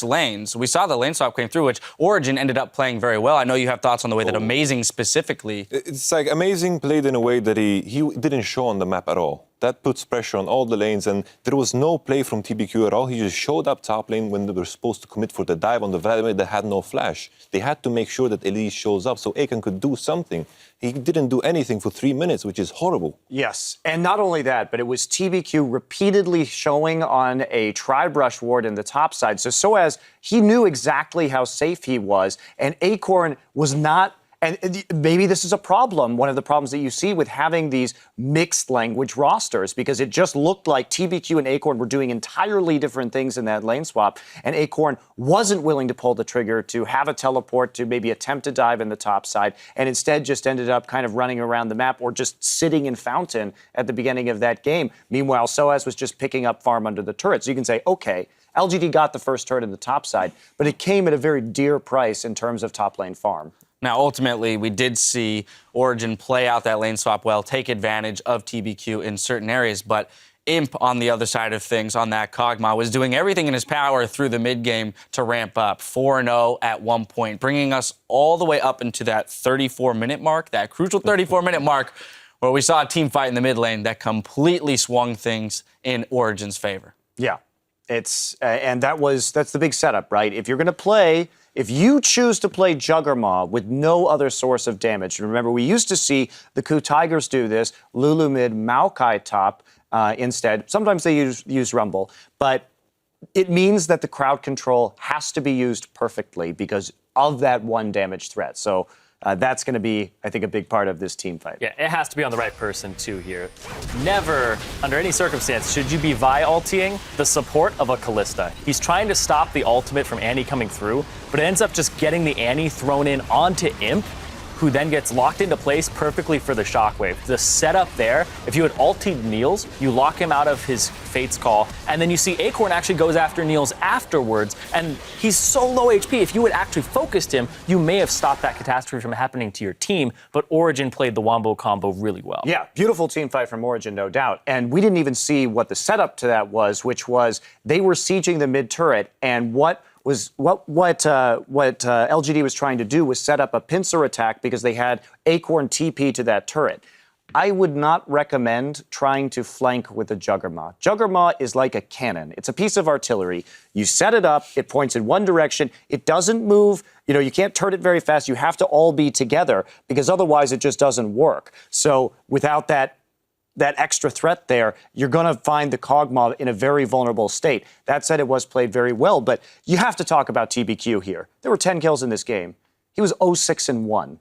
lanes, we saw the lane swap came through, which Origen ended up playing very well. I know you have thoughts on the way that Amazing specifically. It's like Amazing played in a way that he didn't show on the map at all. That puts pressure on all the lanes, and there was no play from TBQ at all. He just showed up top lane when they were supposed to commit for the dive on the Vladimir that had no flash. They had to make sure that Elise shows up so Aken could do something. He didn't do anything for 3 minutes, which is horrible. Yes, and not only that, but it was TBQ repeatedly showing on a tri-brush ward in the top side. So Soaz, he knew exactly how safe he was, and Acorn was not. And maybe this is a problem, one of the problems that you see with having these mixed language rosters, because it just looked like TBQ and Acorn were doing entirely different things in that lane swap, and Acorn wasn't willing to pull the trigger to have a teleport to maybe attempt to dive in the top side, and instead just ended up kind of running around the map or just sitting in Fountain at the beginning of that game. Meanwhile, Soaz was just picking up farm under the turret. So you can say, okay, LGD got the first turret in the top side, but it came at a very dear price in terms of top lane farm. Now, ultimately, we did see Origen play out that lane swap well, take advantage of TBQ in certain areas, but Imp on the other side of things on that Kog'Maw was doing everything in his power through the mid game to ramp up 4-0 at one point, bringing us all the way up into that 34-minute mark, that crucial 34-minute mark, where we saw a team fight in the mid lane that completely swung things in Origen's favor. Yeah, it's and that's the big setup, right? If you're going to play, if you choose to play Juggernaut with no other source of damage, remember we used to see the Ku Tigers do this, Lulu mid, Maokai top. Instead, sometimes they use Rumble, but it means that the crowd control has to be used perfectly because of that one damage threat. So that's going to be, I think, a big part of this team fight. Yeah, it has to be on the right person, too, here. Never, under any circumstance, should you be Vi-ulting the support of a Kalista. He's trying to stop the ultimate from Annie coming through, but it ends up just getting the Annie thrown in onto Imp, who then gets locked into place perfectly for the shockwave. The setup there, if you had ultied Niels, you lock him out of his Fate's Call, and then you see Acorn actually goes after Niels afterwards, and he's so low HP, if you had actually focused him, you may have stopped that catastrophe from happening to your team, but Origen played the Wombo combo really well. Yeah, beautiful team fight from Origen, no doubt. And we didn't even see what the setup to that was, which was they were sieging the mid turret, and what LGD was trying to do was set up a pincer attack because they had Acorn TP to that turret. I would not recommend trying to flank with a Juggernaut. Juggernaut is like a cannon. It's a piece of artillery. You set it up, it points in one direction, it doesn't move, you can't turn it very fast. You have to all be together because otherwise it just doesn't work. So without that extra threat there, you're going to find the Kog'Maw in a very vulnerable state. That said, it was played very well, but you have to talk about TBQ here. There were 10 kills in this game. He was 0-6-1.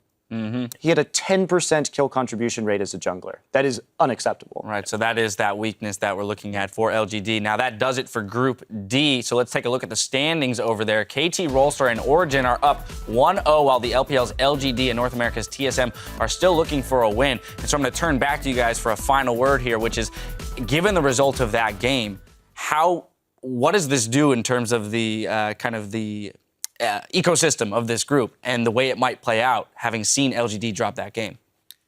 He had a 10% kill contribution rate as a jungler. That is unacceptable. Right, so that is that weakness that we're looking at for LGD. Now, that does it for Group D. So let's take a look at the standings over there. KT, Rolster, and Origen are up 1-0, while the LPL's LGD and North America's TSM are still looking for a win. And so I'm going to turn back to you guys for a final word here, which is, given the result of that game, what does this do in terms of the ecosystem of this group and the way it might play out, having seen LGD drop that game?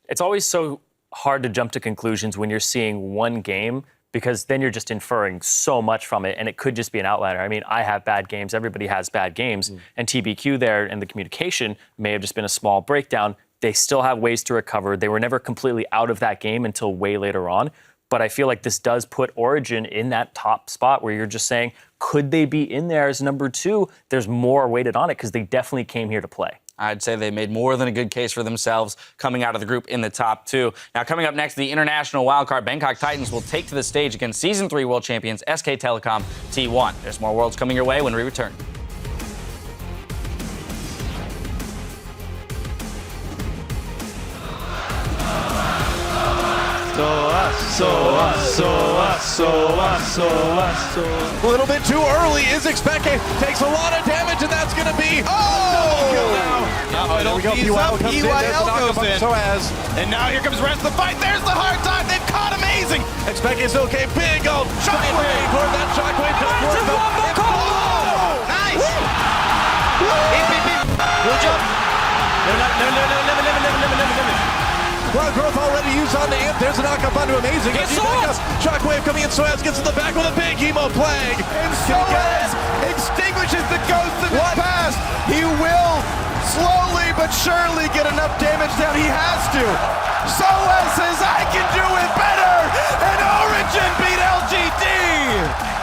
It's always so hard to jump to conclusions when you're seeing one game, because then you're just inferring so much from it, and it could just be an outlier. I mean, I have bad games, everybody has bad games, and TBQ there and the communication may have just been a small breakdown. They still have ways to recover. They were never completely out of that game until way later on. But I feel like this does put Origen in that top spot where you're just saying, could they be in there as number 2? There's more weighted on it because they definitely came here to play. I'd say they made more than a good case for themselves coming out of the group in the top 2. Now, coming up next, the international wildcard, Bangkok Titans will take to the stage against Season 3 world champions SK Telecom T1. There's more Worlds coming your way when we return. A little bit too early is expected. Takes a lot of damage, and that's going to be double kill now. There we go. PYL comes in. PYL goes in. Soaz. And now here comes the rest of the fight. There's the hard time. They've caught amazing. Expect is okay. Big old shockwave. That shockwave just worked. Nice. Good job. Never. Well, growth already used on the Imp. There's a knockup onto Amazing. Shockwave coming in. Soaz gets in the back with a big emo plague. And Soaz extinguishes the ghosts of his past. He will slowly but surely get enough damage down. He has to. Soaz says, I can do it better. And Origen beat LGD.